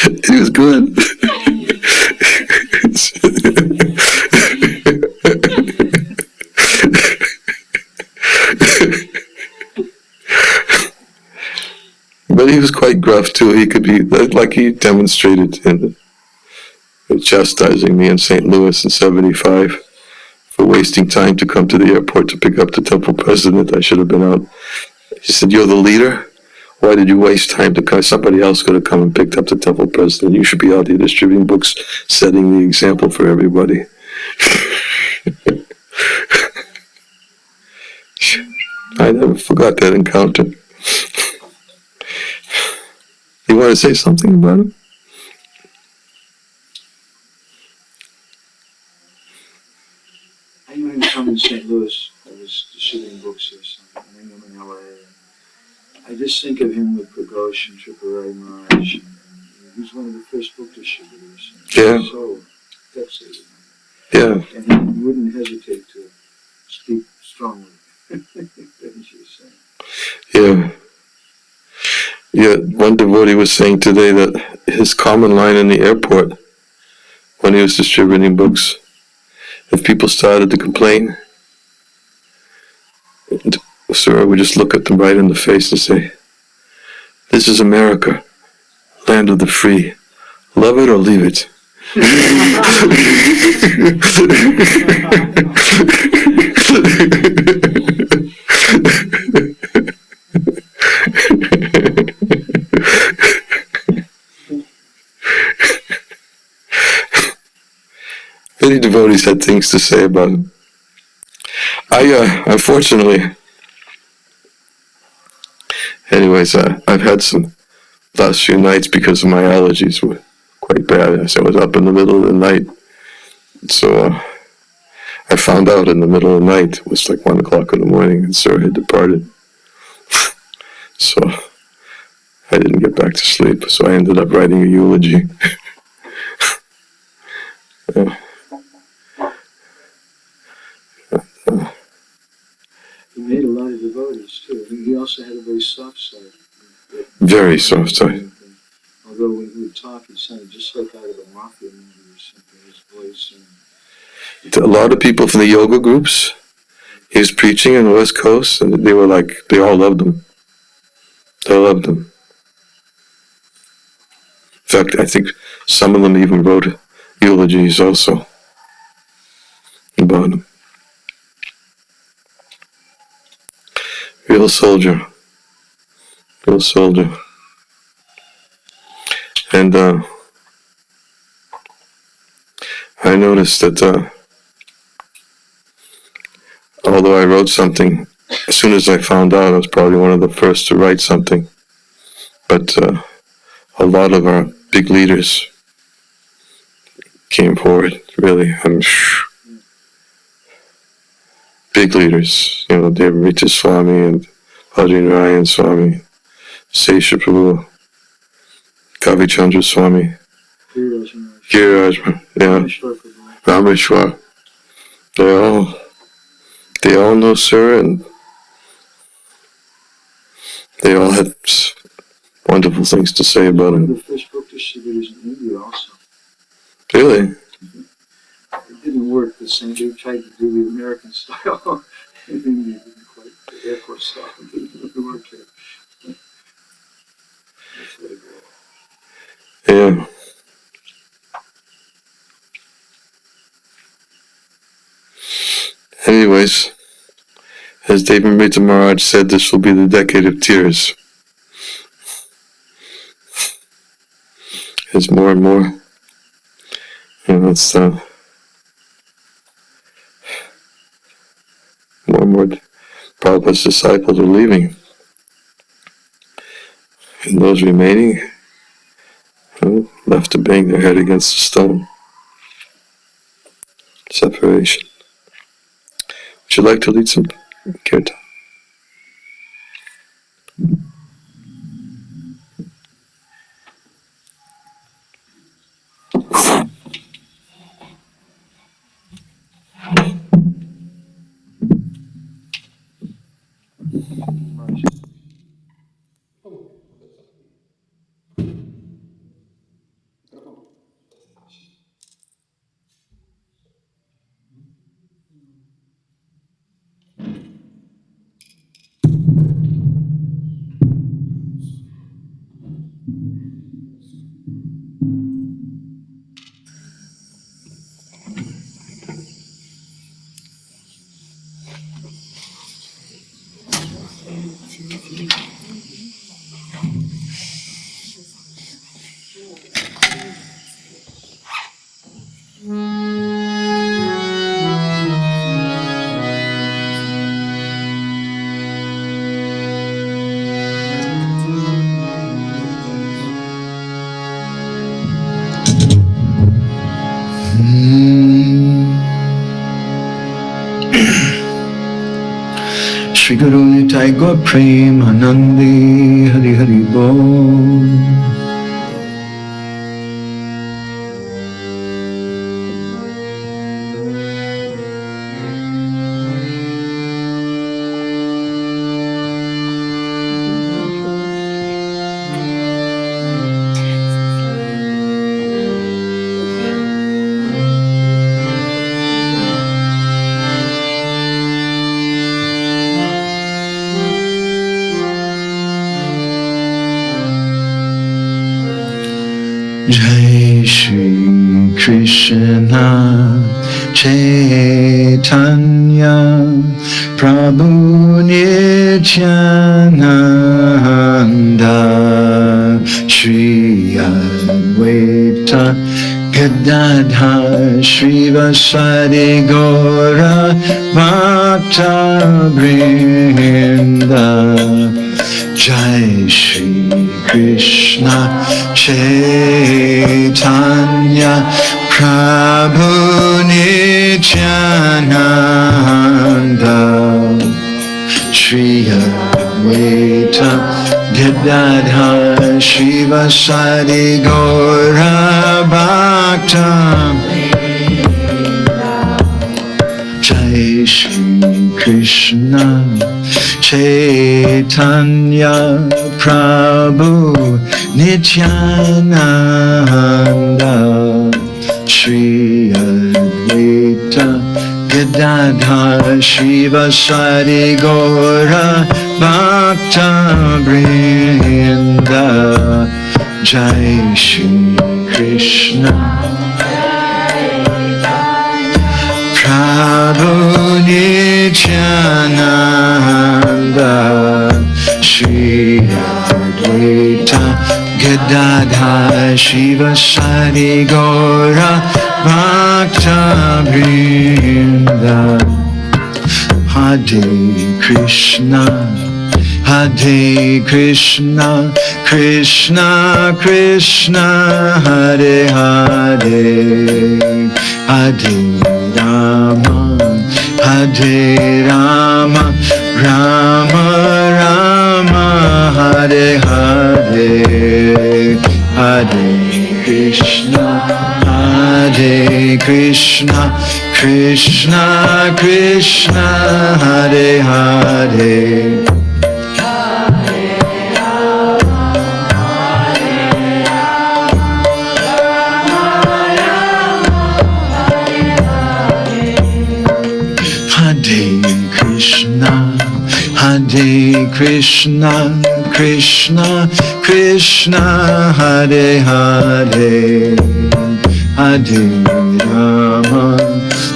It was good. But he was quite gruff too. He could be, like he demonstrated in chastising me in St. Louis in '75 for wasting time to come to the airport to pick up the temple president. I should have been out. He said, "You're the leader? Why did you waste time to come? Somebody else could have come and picked up the temple president. You should be out here distributing books, setting the example for everybody." I never forgot that encounter. You want to say something about it? I knew him from in St. Louis. I was distributing books or something. I knew him in LA. I just think of him with Pragosh and Tripurari Maharaj. He was one of the first book distributors. Yeah. So fixated. Yeah. And he wouldn't hesitate to speak strongly. Didn't you say? Yeah. Yeah, one devotee was saying today that his common line in the airport, when he was distributing books, if people started to complain, sir would just look at them right in the face and say, "This is America, land of the free. Love it or leave it." Many devotees had things to say about him. Unfortunately, anyways, I've had some last few nights because of my allergies were quite bad. I was up in the middle of the night. So I found out in the middle of the night, it was like 1 o'clock in the morning, and Sir had departed. So I didn't get back to sleep, so I ended up writing a eulogy. He made a lot of devotees too. He also had a very soft side. Very soft side. Although when he would talk, it sounded just like out of a mafia movie or something. His voice and A lot of people from the yoga groups, he was preaching on the West Coast, and they were like, they all loved him. They loved him. fact, I think some of them even wrote eulogies also about him. Real soldier. Real soldier. And I noticed that although I wrote something, as soon as I found out, I was probably one of the first to write something. But a lot of our big leaders came forward, really. Big leaders, Rasamrita Swami and Niranjana Swami, Sesha Prabhu, Kavichandra Swami, Giriraj, Rameshwar. They all know Sir, and they all had wonderful things to say about him. The first book distributors in India also. Really? It didn't work the same. They tried to do the American style. In India, it didn't quite. The Air Force style didn't work here. That's what it was. Yeah. Anyways, as Rasamrita Maharaj said, this will be the decade of tears. As more and more, it's more and more Prabhupada's disciples are leaving. And those remaining, left to bang their head against the stone. Separation. Would you like to lead some kirtan? Shri Guru Nitai Gaur Premanande Hari Hari Bol. Jai Shri Krishna Chaitanya Prabhu Nityananda Shri Advaita Gadadhar Shrivasadi Gaura Bhakta Vrinda Jai Shri Krishna Chaitanya Prabhu Nityananda Shri Advaita Gadadhar Shrivasadi Gaura Bhakta Jai Shri Krishna Chaitanya Prabhu Nityananda Shri Advaita Gadadhar Shrivasadi Gaura Bhakta Vrinda Jai Shri Krishna. Prabhu Nityananda, Shri Advaita Gadadhar Shivasari Gaura Bhakta Vrinda. Hare Krishna, Hare Krishna, Krishna Krishna, Hare Hare, Hare Rama, Hare Rama, Rama Rama, Hare Hare, Hare Krishna, Hare Krishna, Krishna Krishna, Hare Hare. Hare Krishna, Krishna Krishna, Hare Hare, Hare Rama,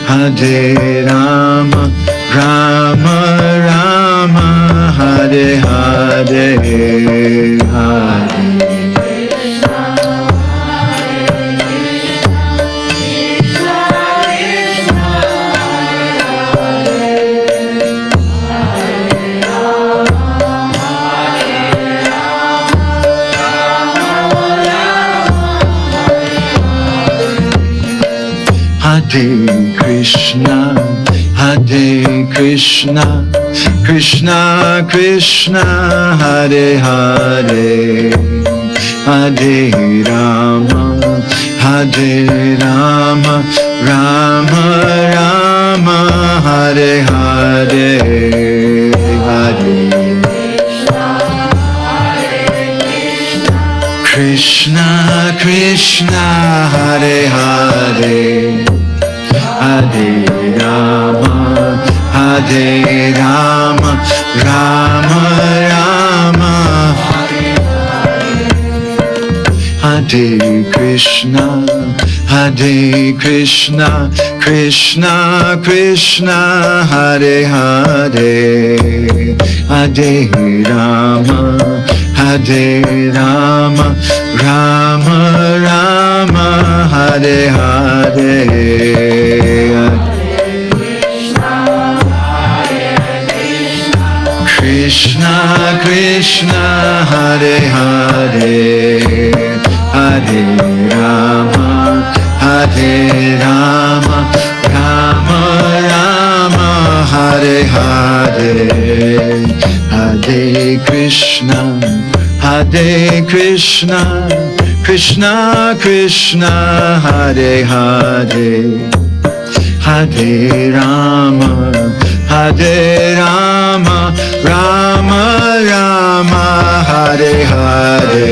Hare Rama, Rama Rama, Hare Hare, Hare Hare Krishna, Hare Krishna, Krishna Krishna, Hare Hare, Hare Rama, Hare Rama, Rama Rama, Hare Hare, Hare Krishna, Krishna, Hare Hare, Hare Rama, Hare Rama, Rama Rama, Hare Krishna, Hare Krishna, Krishna Krishna, Hare Hare, Hare Rama, Hare Rama, Rama Rama, Hare Hare, Krishna Krishna, Hare Hare, Hare Rama, Hare Rama, Rama Rama, Hare Hare, Hare Krishna, Hare Krishna, Krishna Krishna, Hare Hare, Hare Rama, Hare Rama, Rama Rama, Hare Hare,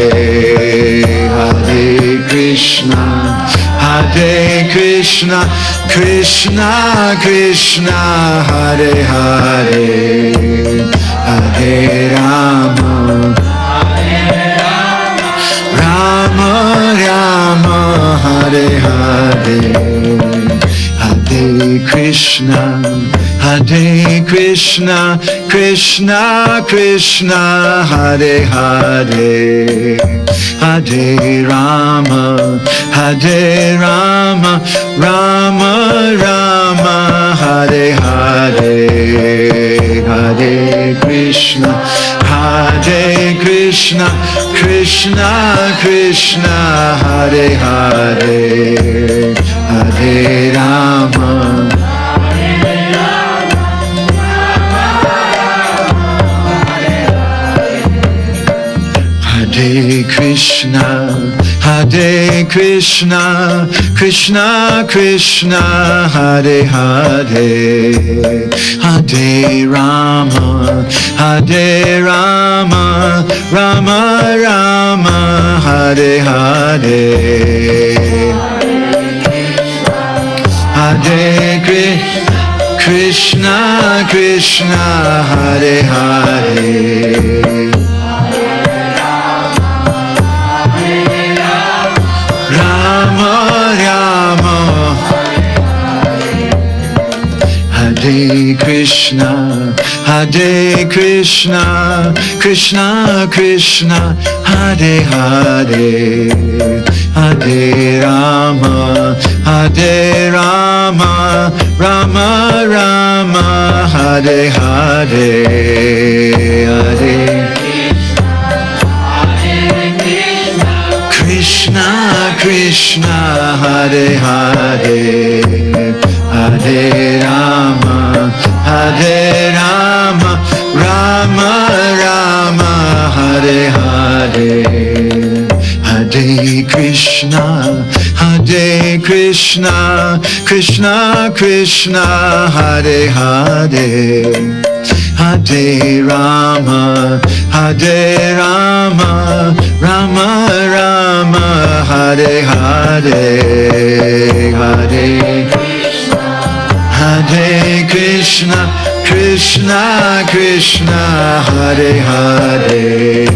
Hare Krishna, Hare Krishna, Krishna Krishna, Hare Hare, Hare Rama, Rama Rama, Hare Hare, Hare Krishna, Hare Krishna, Krishna Krishna, Hare Hare, Hare Rama, Hare Rama, Rama Rama, Hare Hare, Hare Krishna, Hare Krishna, Krishna Krishna, Hare Hare, Hare Rama, Hare Krishna, Hare Krishna, Krishna Krishna, Hare Hare, Hare Rama, Hare Rama, Rama Rama, Hare Hare, Hare Krishna, Krishna, Hare Hare, Krishna, Hare Krishna, Krishna Krishna, Hare Hare, Hare Rama, Hare Rama, Rama Rama, Hare Hare, Hare Krishna, Krishna, Hare Hare, Hare Rama, Hare Rama, Rama Rama, Hare Hare, Hare Krishna, Hare Krishna, Krishna Krishna, Hare Hare, Hare Rama, Hare Rama, Rama Rama, Hare Hare, Hare Hare Krishna, Krishna Krishna, Hare Hare,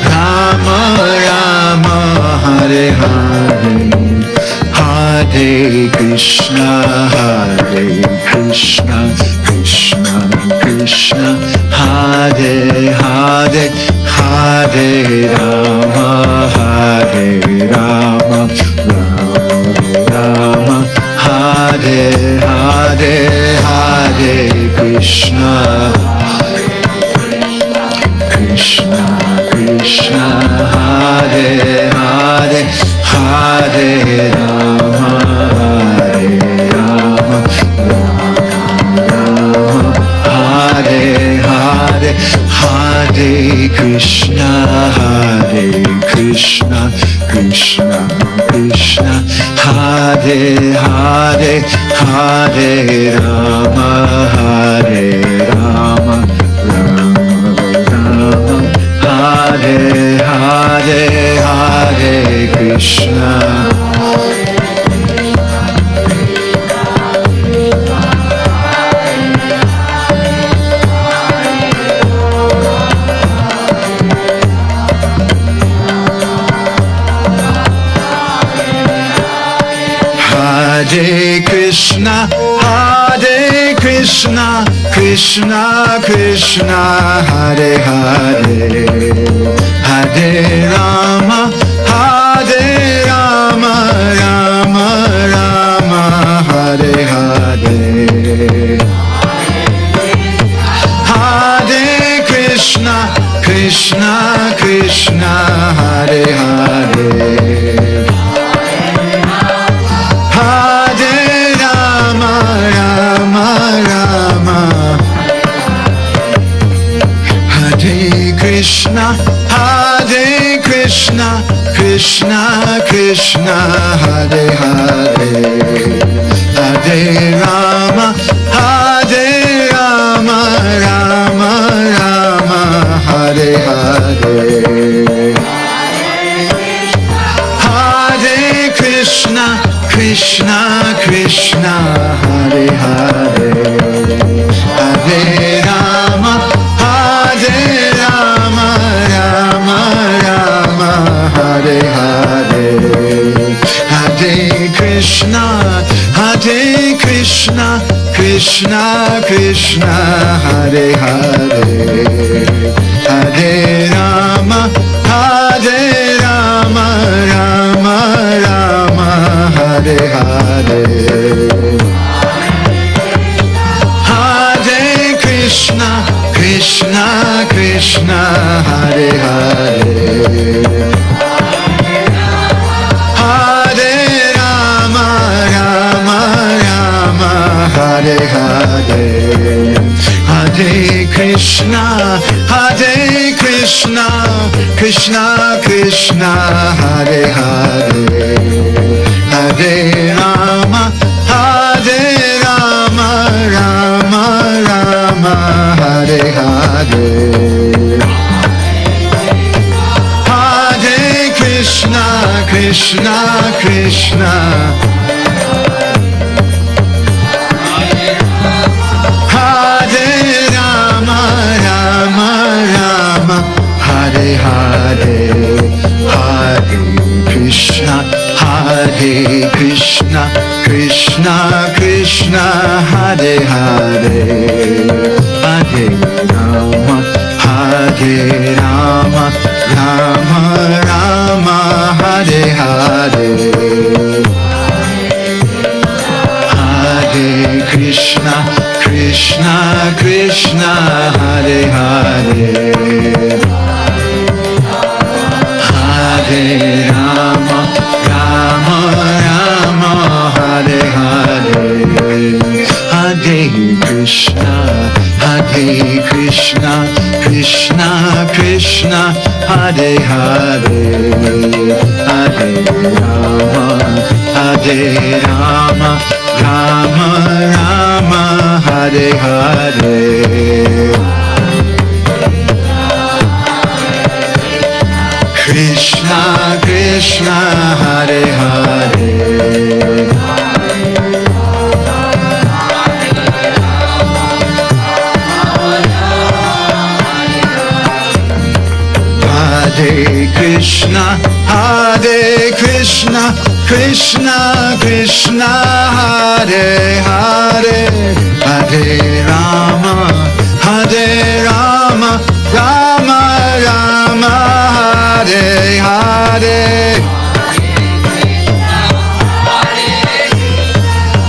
Rama Rama, Hare Hare, Hare Krishna, Hare Krishna, Krishna Krishna, Hare Hare, Hare Rama, Hare Rama, Rama Rama, Hare Hare, Hare Krishna, Krishna Krishna, Hare Hare, Hare Rama, Hare Rama, Rama Rama, Hare Hare, Hare Krishna, Hare Krishna, Krishna Krishna, Hare Hare, Hare Rama, Hare Rama, Rama Rama, Hare Hare, Hare Krishna. Hare Krishna, Hare Krishna, Krishna Krishna, Hare Hare, Hare Rama, Hare Rama, Rama Rama, Hare Hare, Hare Krishna, Krishna Krishna, Hare Hare, Krishna, Hare Krishna, Krishna Krishna, Hare Hare, Hare Rama, Hare Rama, Rama Rama, Hare Hare, Hare Krishna, Krishna Krishna, Hare Hare, Hare Rama, Hare Rama, Rama Rama, Hare Hare, Hare Krishna, Hare Krishna, Krishna Krishna, Hare Hare, Hare Rama, Hare Rama, Rama Rama, Hare Hare, Hare Krishna, Krishna Krishna, Hare Hare, Hare Rama, Rama Rama, Hare Hare, Hare Krishna, Hare Krishna, Krishna Krishna, Hare Hare, Hare Rama, Hare Rama, Rama Rama, Hare Hare, Hare Krishna, Krishna Krishna, Hare Rama, Rama Rama, Hare Hare, Hare Krishna, Krishna Krishna, Hare Hare, Hare Rama, Rama Rama, Hare Hare. Hare Krishna, Krishna Krishna, Hare Hare. Hare Rama, Rama Rama, Hare Hare. Hare Krishna, Krishna Krishna, Hare Hare. Hare Rama, Rama Rama, Hare Hare. Krishna Krishna, Hare Hare. Hare Krishna, Krishna Krishna, Hare Hare. Hare Rama, Rama Rama, Hare Hare.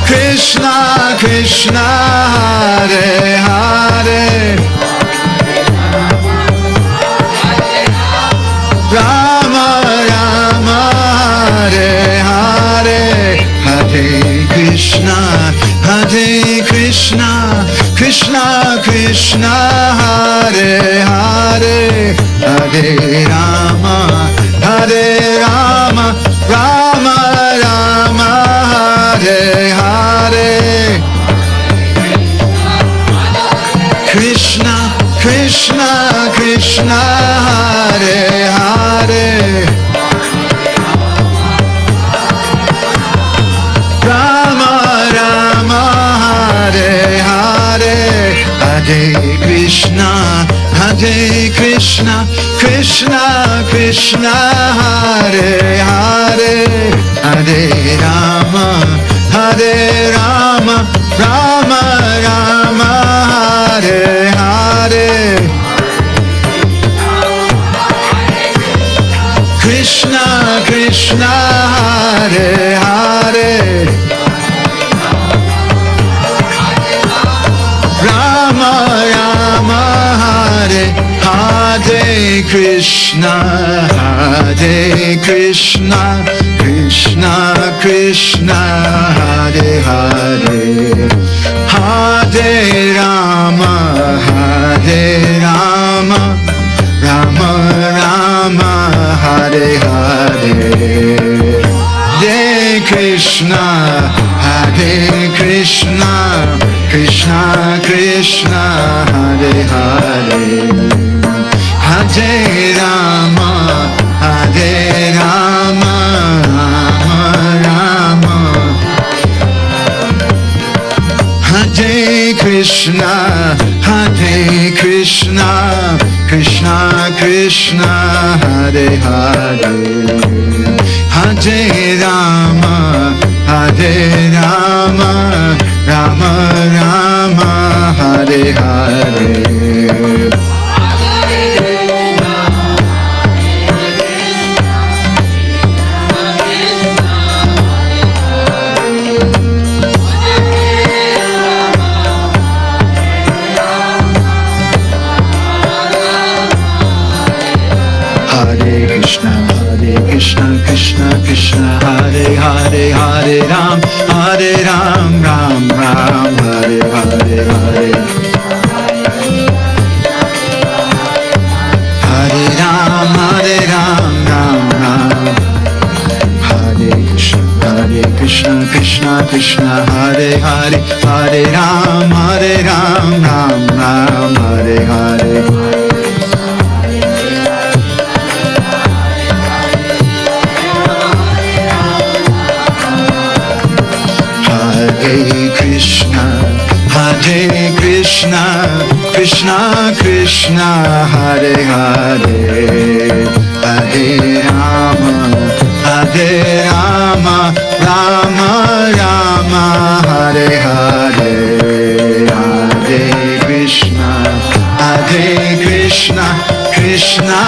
Krishna Krishna, Hare Hare. Rama Rama, Hare Hare. Hare Krishna, Krishna Krishna, Hare Hare. Hare Rama, Rama Rama, Hare Hare. Krishna Krishna, Hare Hare. Rama Rama, Hare Hare. Hare Krishna, Krishna Krishna, Hare Hare. Hare Rama, Rama Rama, Hare Hare. Krishna Krishna, Hare Hare. Rama Rama, Hare Hare. Krishna, Krishna Krishna, Hare Hare. Hare Rama, Rama Rama, Hare Hare. Hare Krishna, Krishna Krishna, Hare Hare. Hare Rama, Rama Rama. Hare Krishna, Krishna Krishna, Hare Hare. Hare Rama, Rama Rama, Hare Hare. Krishna Krishna, Hare Hare, Hare Ram, Ram Ram, Hare Hare, Hare Ram, Ram Ram. Hare Krishna, Krishna Krishna, Hare Hare, Hare Ram, Ram Ram, Hare Hare. Hare Krishna, Krishna Krishna Hare Hare Hare Rama Rama Rama Hare Hare Hare Krishna Krishna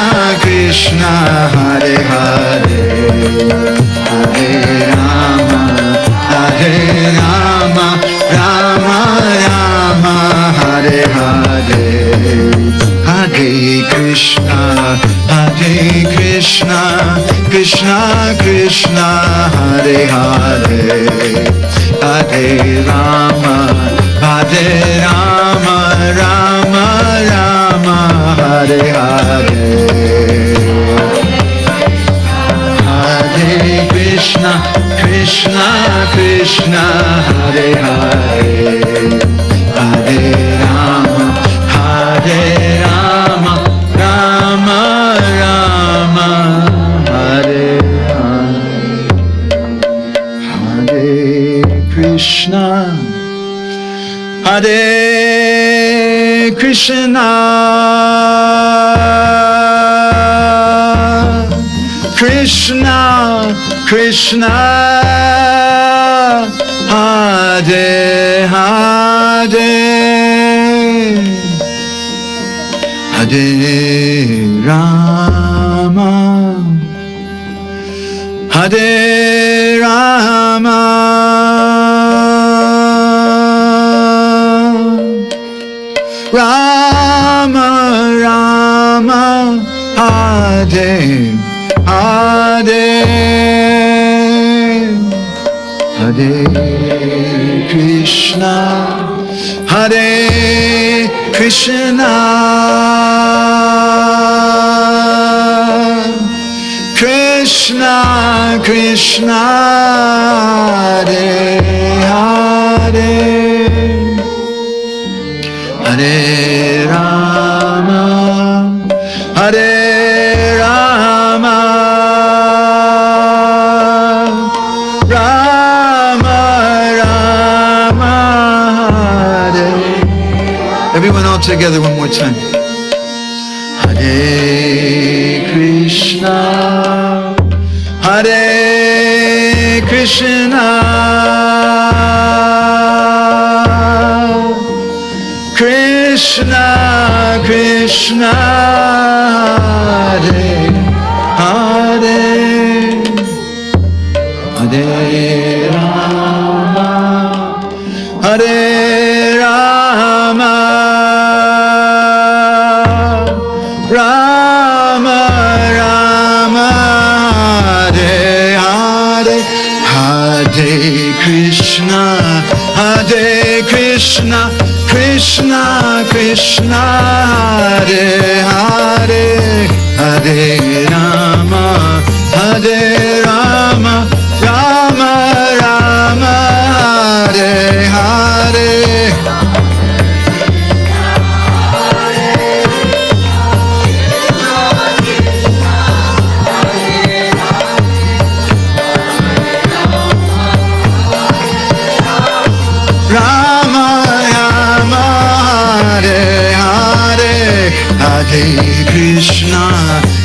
Krishna Hare Hare Hare Rama Rama Rama Hare Hare Hare Krishna Krishna Krishna Hare Hare Hare Rama Rama Rama Hare Hare Hare Krishna Krishna Hare Hare Hare Rama Rama Rama Hare Hare Hare Krishna Krishna Krishna Hare Hare Hare Rama Rama Rama Hare Hare Hare Krishna Krishna Krishna Hare Hare Hare Rama Rama Rama Hare. Everyone all together one more time. Hare Krishna Krishna Krishna Krishna Hare Hare Hare Rama Rama Rama Hare Hare Hare Krishna Krishna Krishna Hare Hare Hare Rama Rama Rama Hare Hare Rama Rama Hare Hare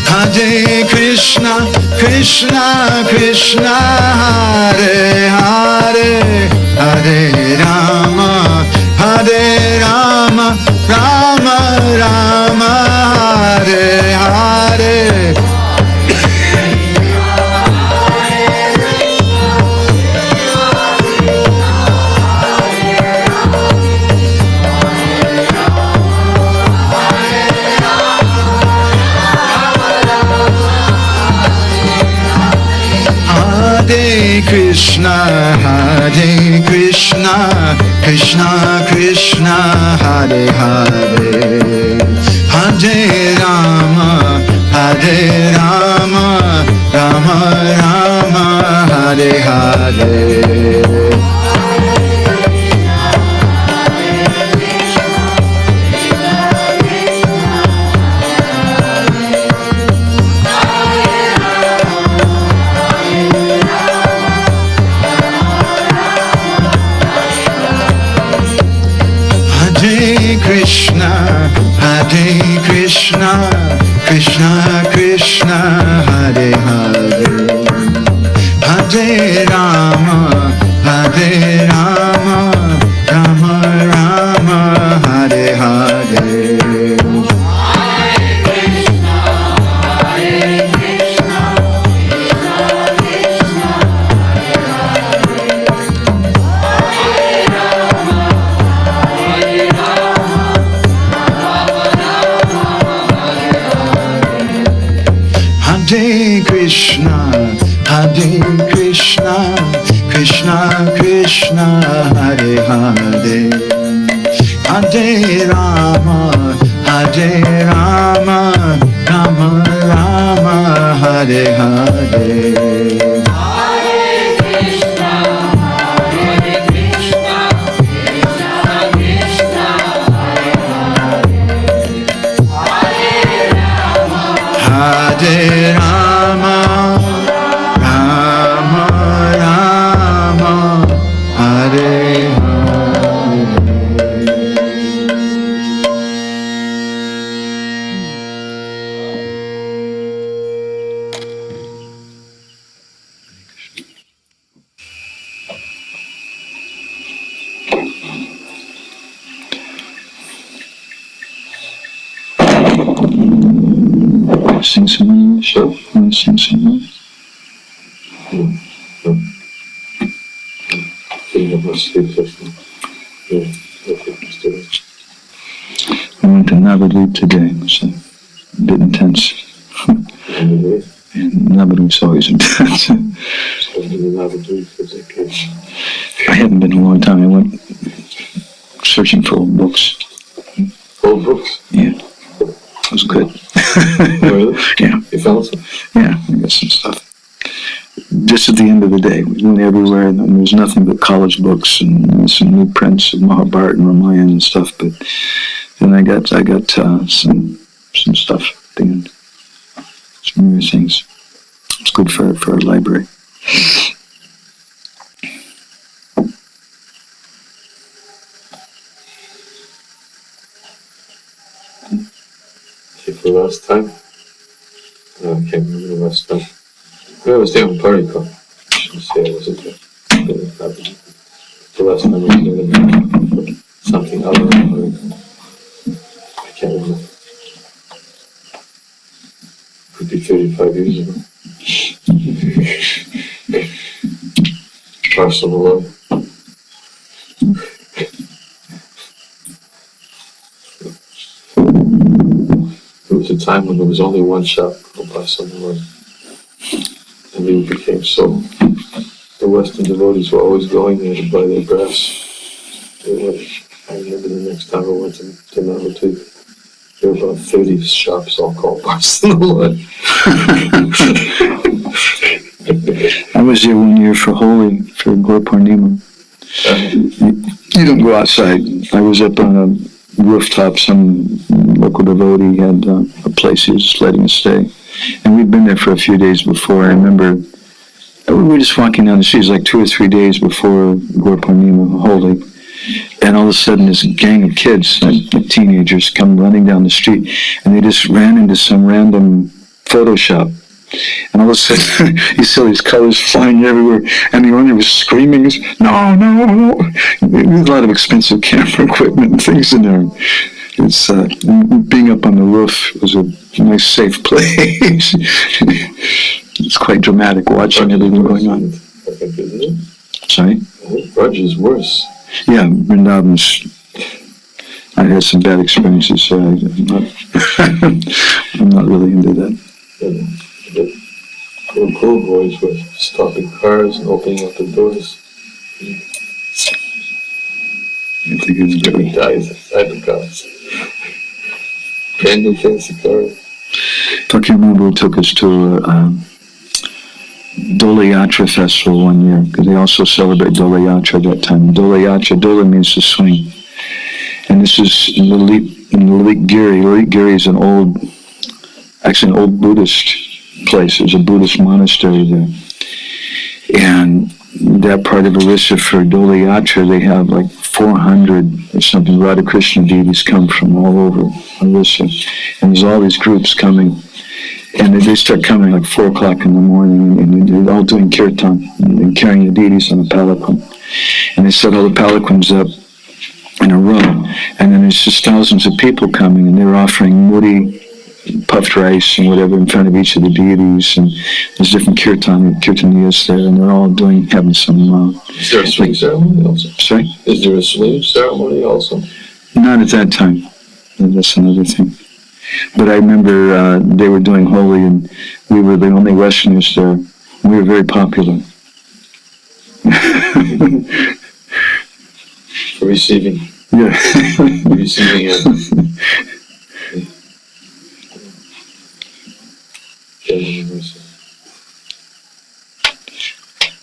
Hare Krishna Krishna Krishna Hare Hare Hare Rama Rama Rama Hare Hare Krishna Krishna Krishna Hare Hare Hare Rama Rama Rama Hare Hare Krishna Krishna, Hare Hare, Hare Rama, Hare Rama, Rama Rama, Hare Hare. Hare Krishna, Hare Krishna, Krishna Krishna, Hare Hare, Hare Rama, Hare Rama, Rama Rama, Hare Hare. Hare Rama, Rama Rama, Hare Hare. Sing some more? Sure. Want to sing some more? I went to Navadvip today. It was a bit intense. And Navadvip's always intense. I haven't been in a long time. I went searching for old books. Old books? Yeah. It was good. Really? Yeah. You found some? Yeah, I got some stuff. Just at the end of the day, we went everywhere, and there was nothing but college books and some new prints of Mahabharata and Ramayana and stuff. But then I got some stuff at the end, some new things. It's good for our library. For the last time? No, I can't remember the last time. I was there on party call. I shouldn't say I wasn't there. The last time I was there, something other than party call. I can't remember. Could be 35 years ago. Parcel alone. There was a time when there was only one shop called Rasamrita. And it became so. The Western devotees were always going there to buy their grass. I remember the next time I went to Navadvip, there were about 30 shops all called Barcelona. I was there one year for Holi, for Gaur Purnima. You don't go outside. I was up on a rooftop. Some local devotee had a place he was just letting us stay. And we'd been there for a few days before. I remember we were just walking down the street. It was like 2 or 3 days before Gaur Purnima, Holi. And all of a sudden, this gang of kids, like teenagers, come running down the street. And they just ran into some random photo shop. And all of a sudden, you saw these colors flying everywhere, and the owner was screaming, "No, no, no!" There's a lot of expensive camera equipment and things in there. It's being up on the roof was a nice, safe place. It's quite dramatic watching everything going on. I think, isn't it? Sorry? I think Raj is worse. Yeah, Vrindavan's. I had some bad experiences, so I'm not really into that. And the cool boys were stopping cars and opening up the doors. I think it's Every dies inside the cars. Brand new fancy car. Fakir Mabu took us to a Dole Yatra festival one year, because they also celebrate Dole Yatra at that time. Dole Yatra, Dole means to swing. And this is in Lalit Giri. Lalit Giri is an old Buddhist place. There's a Buddhist monastery there. And that part of Orissa for Dole Yatra, they have like 400 or something Radha Krishna deities come from all over Orissa. And there's all these groups coming. And they start coming like 4 o'clock in the morning, and they're all doing kirtan and carrying the deities on a palanquin. And they set all the palanquins up in a row, and then there's just thousands of people coming, and they're offering muri, puffed rice and whatever in front of each of the deities, and there's different kirtaniyas there, and they're all having some. Is there a swing ceremony also? Sorry? Is there a swing ceremony also? Not at that time. That's another thing. But I remember they were doing Holi, and we were the only Westerners there. We were very popular. For receiving. Yeah. Receiving it.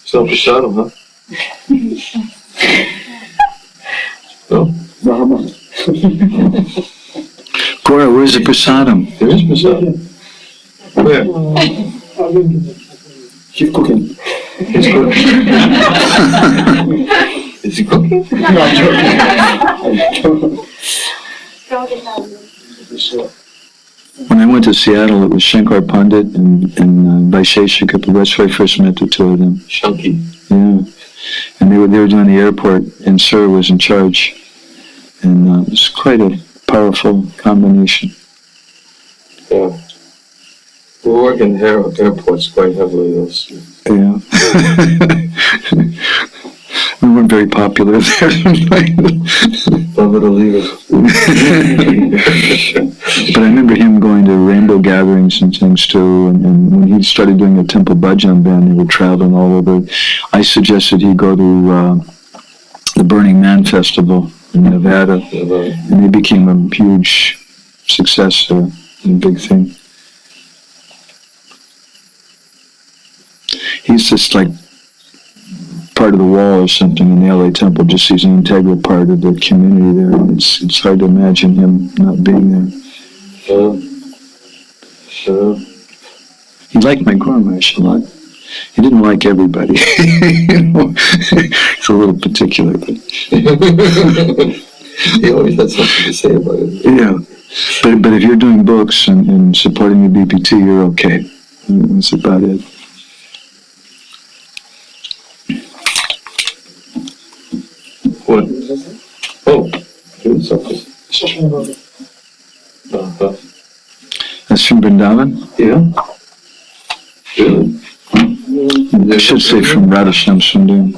It's not prasadam, huh? No? Gora, where's the prasadam? There is prasadam. Where? Keep cooking. He's cooking. Is he cooking? No, I'm joking. When I went to Seattle, it was Shankar Pandit and Vaisheshika. That's where I first met the two of them. Chunky. Yeah. And they were doing the airport, and Sir was in charge. And it was quite a powerful combination. Yeah. We work in airports quite heavily, those. Yeah. We weren't very popular there. Love it or leave it. But I remember him going to rainbow gatherings and things too, and when he started doing the Temple Bhajan band, they were traveling all over. I suggested he go to the Burning Man Festival in Nevada, and they became a huge success, a big thing. He's just like part of the wall or something in the LA Temple, just he's an integral part of the community there, and it's hard to imagine him not being there. Sure. He liked my Guru Maharaj a lot. He didn't like everybody. You know? He's a little particular, but He always had something to say about it. yeah. But if you're doing books and supporting the BPT, you're okay. That's about it. What? Oh, doing something. That's from Vrindavan? Yeah. Really? I should say from Radhashyam Sundar.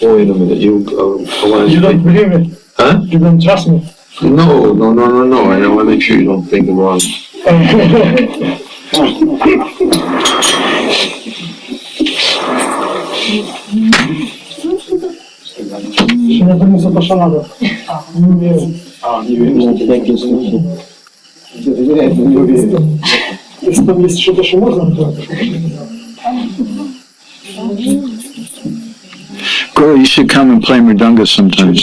Wait a minute, you don't believe me? Huh? You don't trust me? No. I want to make sure you don't think I'm wrong. Меня там не запашано. Не верю. Не верю. Если там есть что-то, что можно, то... Guru, you should come and play mridanga sometimes.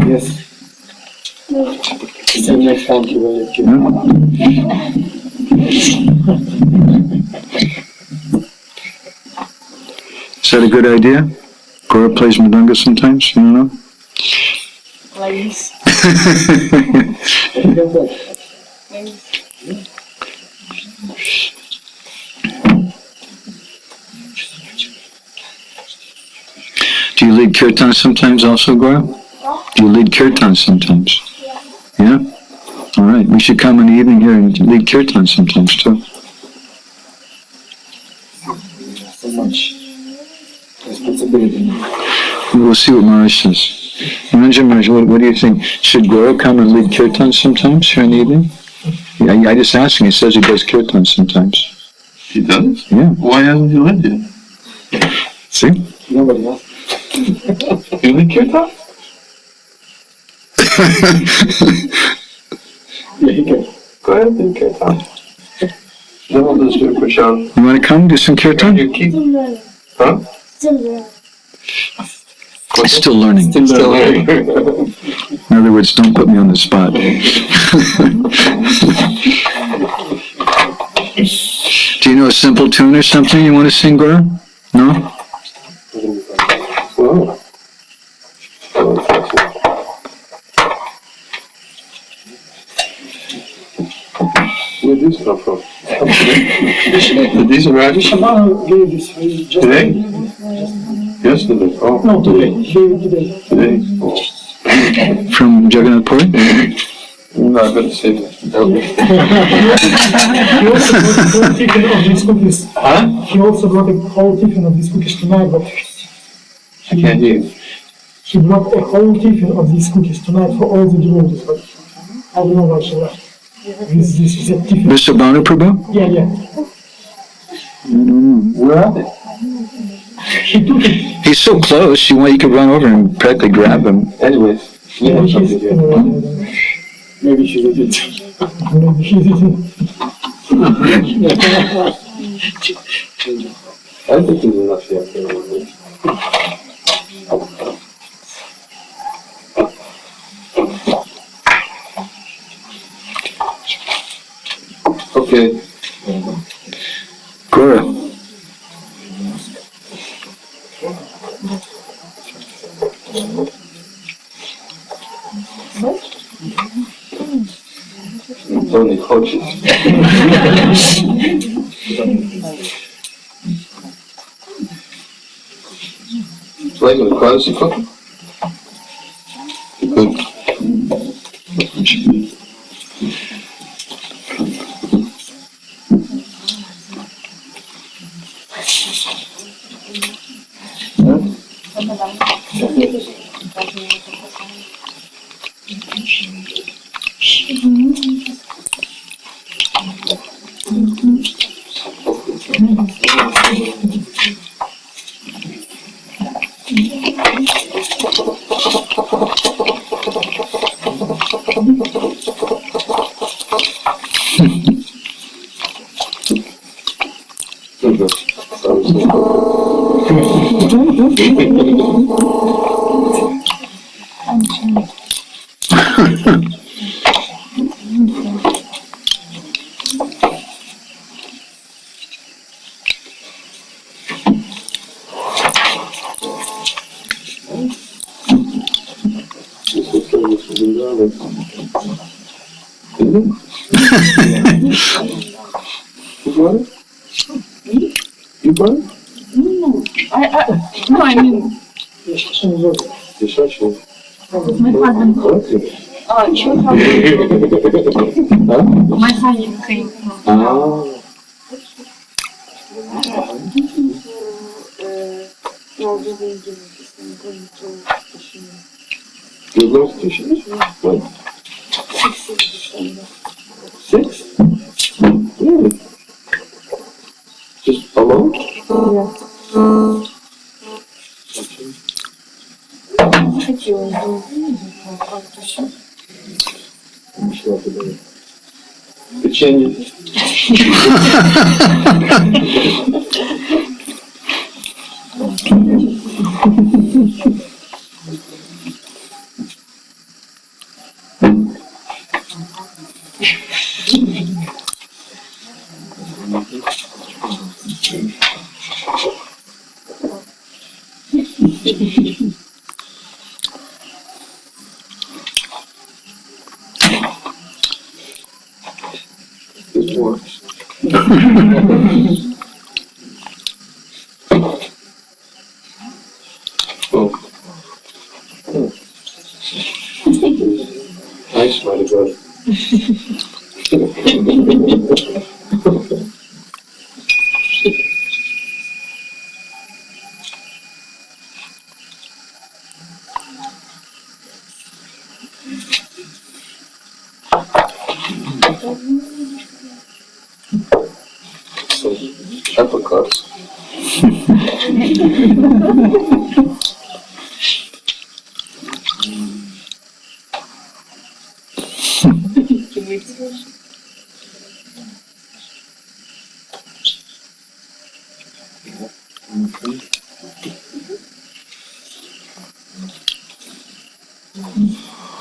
Yes. Next time you will let you. Is that a good idea? Guru plays mridanga sometimes, you don't know? Ladies. Do you lead kirtan sometimes also, Guru? Do you lead kirtan sometimes? Yeah? All right. We should come in the evening here and lead kirtan sometimes too. So much responsibility. We'll see what Maharaj says. Niranjana Maharaj, what do you think? Should Guru come and lead kirtan sometimes here in the evening? I just asked him. He says he does kirtan sometimes. He does? Yeah. Why hasn't he led yet? See? Nobody else. You lead Kirtan? Yeah, he can. Go ahead and lead Kirtan. Then I'll just do Prashad. You want to come do some kirtan? You keep... Huh? Still learning. Still learning. In other words, don't put me on the spot. Do you know a simple tune or something you want to sing, Guru? No? Oh. Where did these come from? Did these arrive Shambhala gave this for you just today? Yesterday? Oh. No, today. He gave it today. Today? Oh. From Jagannath Puri? I'm not gonna say that. He also brought a whole tiffin of these cookies. Huh? He also brought a whole tiffin of these cookies tonight, but I can't hear you. he brought a whole tiffin of these cookies tonight for all the devotees, but I don't know why she left. This is a tiffin. Mr. Bhanu Prabhu? Yeah. Where are they? He took it. He's so close, you could run over and practically grab him. Anyways, we have something here. Maybe she did it. Maybe she did it. I think there's enough here. Okay. Gora. Only coaches. Like with the cards you cook? Good. You brought it? No, I mean, You're such a... my husband. She was my husband came from. You're going to fishing? What? 6? Really? Just alone? Печенье. There's more. Oh. Nice, mighty God. Apricots.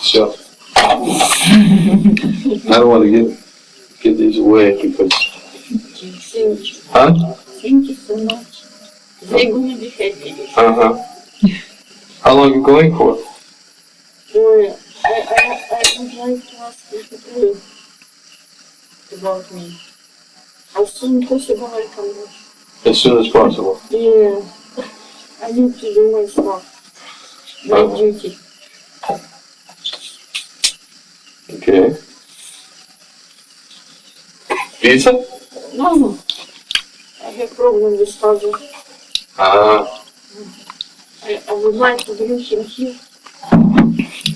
So, I don't want to give these away because, huh? Thank you so much. They're going to be happy. Uh-huh. How long are you going for? For I would like to ask you to pray about me. As soon as possible I come back. As soon as possible. Yeah. I need to do my stuff. My duty. Okay. Pizza? No. I have problem with father. Ah, I would like to bring him here.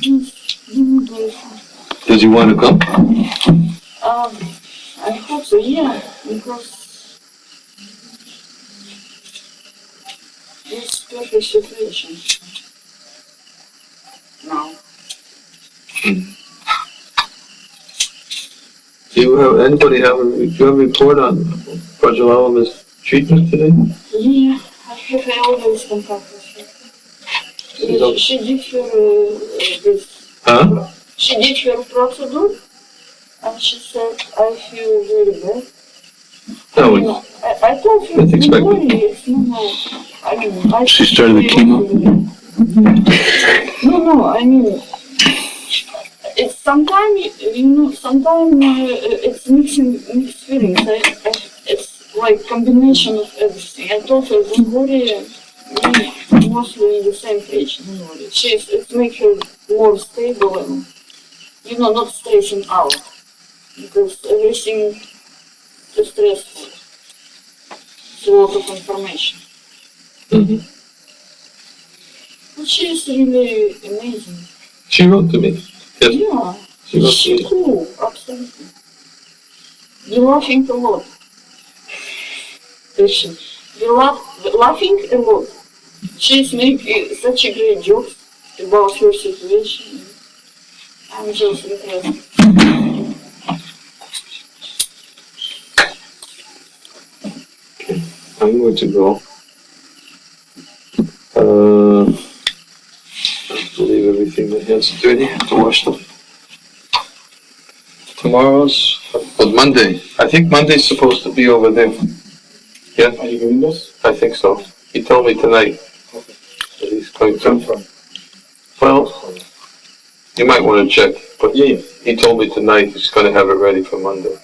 Please, give me blessing. does he want to come? I hope so, yeah, because it's perfect situation now. Do you have a report on Pajala's treatment today? Yeah, I always contact with her. She did her this. Huh? She did her procedure, and she said, I feel very bad. No, I told her, That's expected. don't worry, it's normal. I mean, She started the chemo? No, I mean, it's sometimes, it's mixed feelings. It's like combination of everything. I told her, don't worry, we mostly in the same page, don't worry. It makes her more stable and, not stressing out. Because everything is stressful. It's a lot of information. Mhm. But she is really amazing. She wrote to me. Yes. Yeah, She wrote to she's me. cool, absolutely. You're laughing a lot. Actually, you're laughing a lot. She's making such a great jokes about her situation. I'm just impressed. I'm going to go. Leave everything that has dirty to wash them. Tomorrow's, Monday. I think Monday's supposed to be over there. Yeah? Are you doing this? I think so. He told me tonight that he's going to. Well, you might want to check, but he told me tonight he's going to have it ready for Monday.